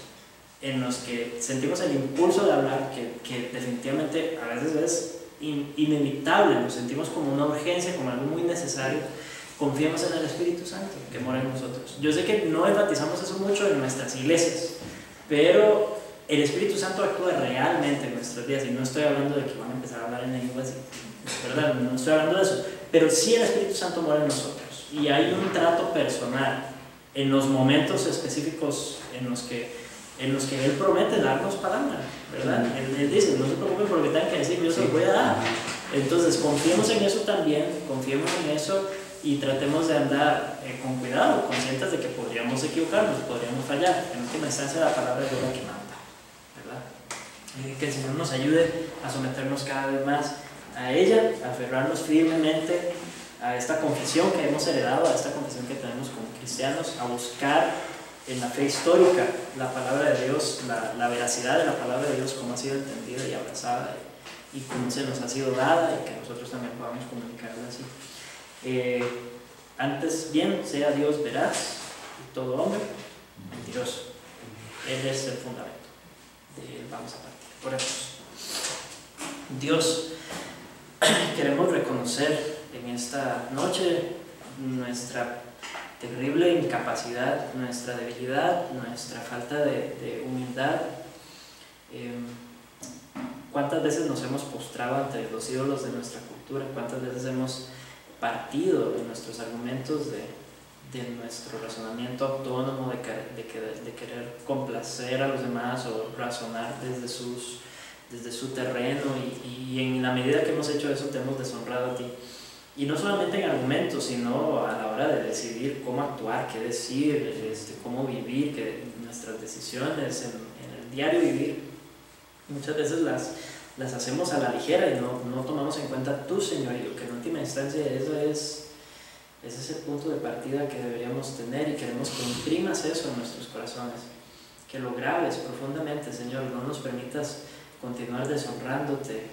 en los que sentimos el impulso de hablar, que definitivamente a veces es inevitable, lo sentimos como una urgencia, como algo muy necesario, confiemos en el Espíritu Santo que mora en nosotros. Yo sé que no enfatizamos eso mucho en nuestras iglesias, pero el Espíritu Santo actúa realmente en nuestros días, y no estoy hablando de que van a empezar a hablar en lenguas, ¿verdad? No estoy hablando de eso, pero sí el Espíritu Santo mora en nosotros, y hay un trato personal en los momentos específicos en los que Él promete darnos palabra, ¿verdad? Él dice, no se preocupen por lo que tengan que decir, yo se lo voy a dar. Entonces confiemos en eso también, confiemos en eso y tratemos de andar con cuidado, conscientes de que podríamos equivocarnos, podríamos fallar. En última instancia la palabra de Dios es la que manda, ¿verdad? Que el Señor nos ayude a someternos cada vez más a ella, a aferrarnos firmemente a esta confesión que hemos heredado, a esta confesión que tenemos como cristianos, a buscar en la fe histórica la palabra de Dios, la veracidad de la palabra de Dios, cómo ha sido entendida y abrazada y cómo se nos ha sido dada, y que nosotros también podamos comunicarla así. Antes bien sea Dios veraz y todo hombre mentiroso. Él es el fundamento. De Él vamos a partir. Oremos. Dios, queremos reconocer en esta noche nuestra terrible incapacidad, nuestra debilidad, nuestra falta de humildad. ¿Cuántas veces nos hemos postrado ante los ídolos de nuestra cultura? ¿Cuántas veces hemos partido en nuestros argumentos de nuestro razonamiento autónomo, de querer complacer a los demás o razonar desde su terreno, y en la medida que hemos hecho eso te hemos deshonrado a ti? Y no solamente en argumentos, sino a la hora de decidir cómo actuar, qué decir, cómo vivir, que nuestras decisiones en el diario vivir, muchas veces las hacemos a la ligera y no tomamos en cuenta tu señorío, que en última instancia eso es ese punto de partida que deberíamos tener, y queremos que imprimas eso en nuestros corazones, que lo grabes profundamente, Señor. No nos permitas continuar deshonrándote.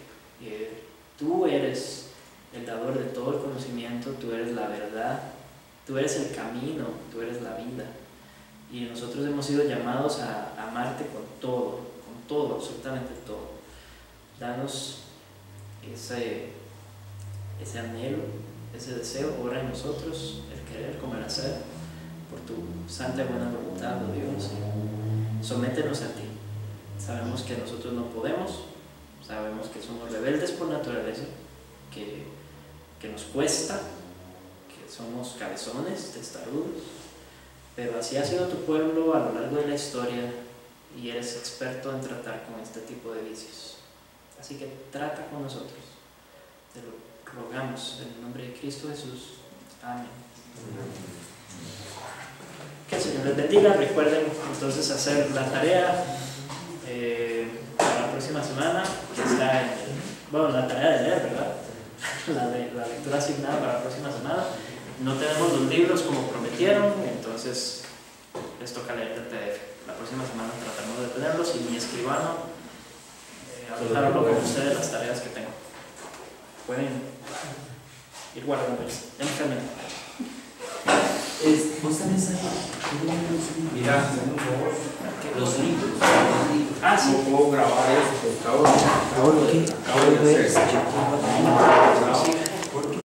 Tú eres el dador de todo el conocimiento, tú eres la verdad, tú eres el camino, tú eres la vida, y nosotros hemos sido llamados a amarte con todo, absolutamente todo. Danos ese anhelo, ese deseo, obra en nosotros, el querer como el hacer, por tu santa y buena voluntad, oh Dios. Sométenos a ti. Sabemos que nosotros no podemos, sabemos que somos rebeldes por naturaleza, que nos cuesta, que somos cabezones, testarudos, pero así ha sido tu pueblo a lo largo de la historia, y eres experto en tratar con este tipo de vicios. Así que trata con nosotros. Te lo rogamos en el nombre de Cristo Jesús. Amén. Que el Señor les bendiga. Recuerden entonces hacer la tarea para la próxima semana, que está la tarea de leer, ¿verdad? La lectura asignada para la próxima semana. No tenemos los libros como prometieron, entonces les toca leer el PDF. La próxima semana trataremos de tenerlos, y mi escribano ahorita hablo con ustedes las tareas que tengo. Pueden ir guardando eso. Ya me termino. Vos también sabes. Mira, Los libros. Ah, sí. no puedo grabar esto, acabo de Ahora, ¿qué? hacer.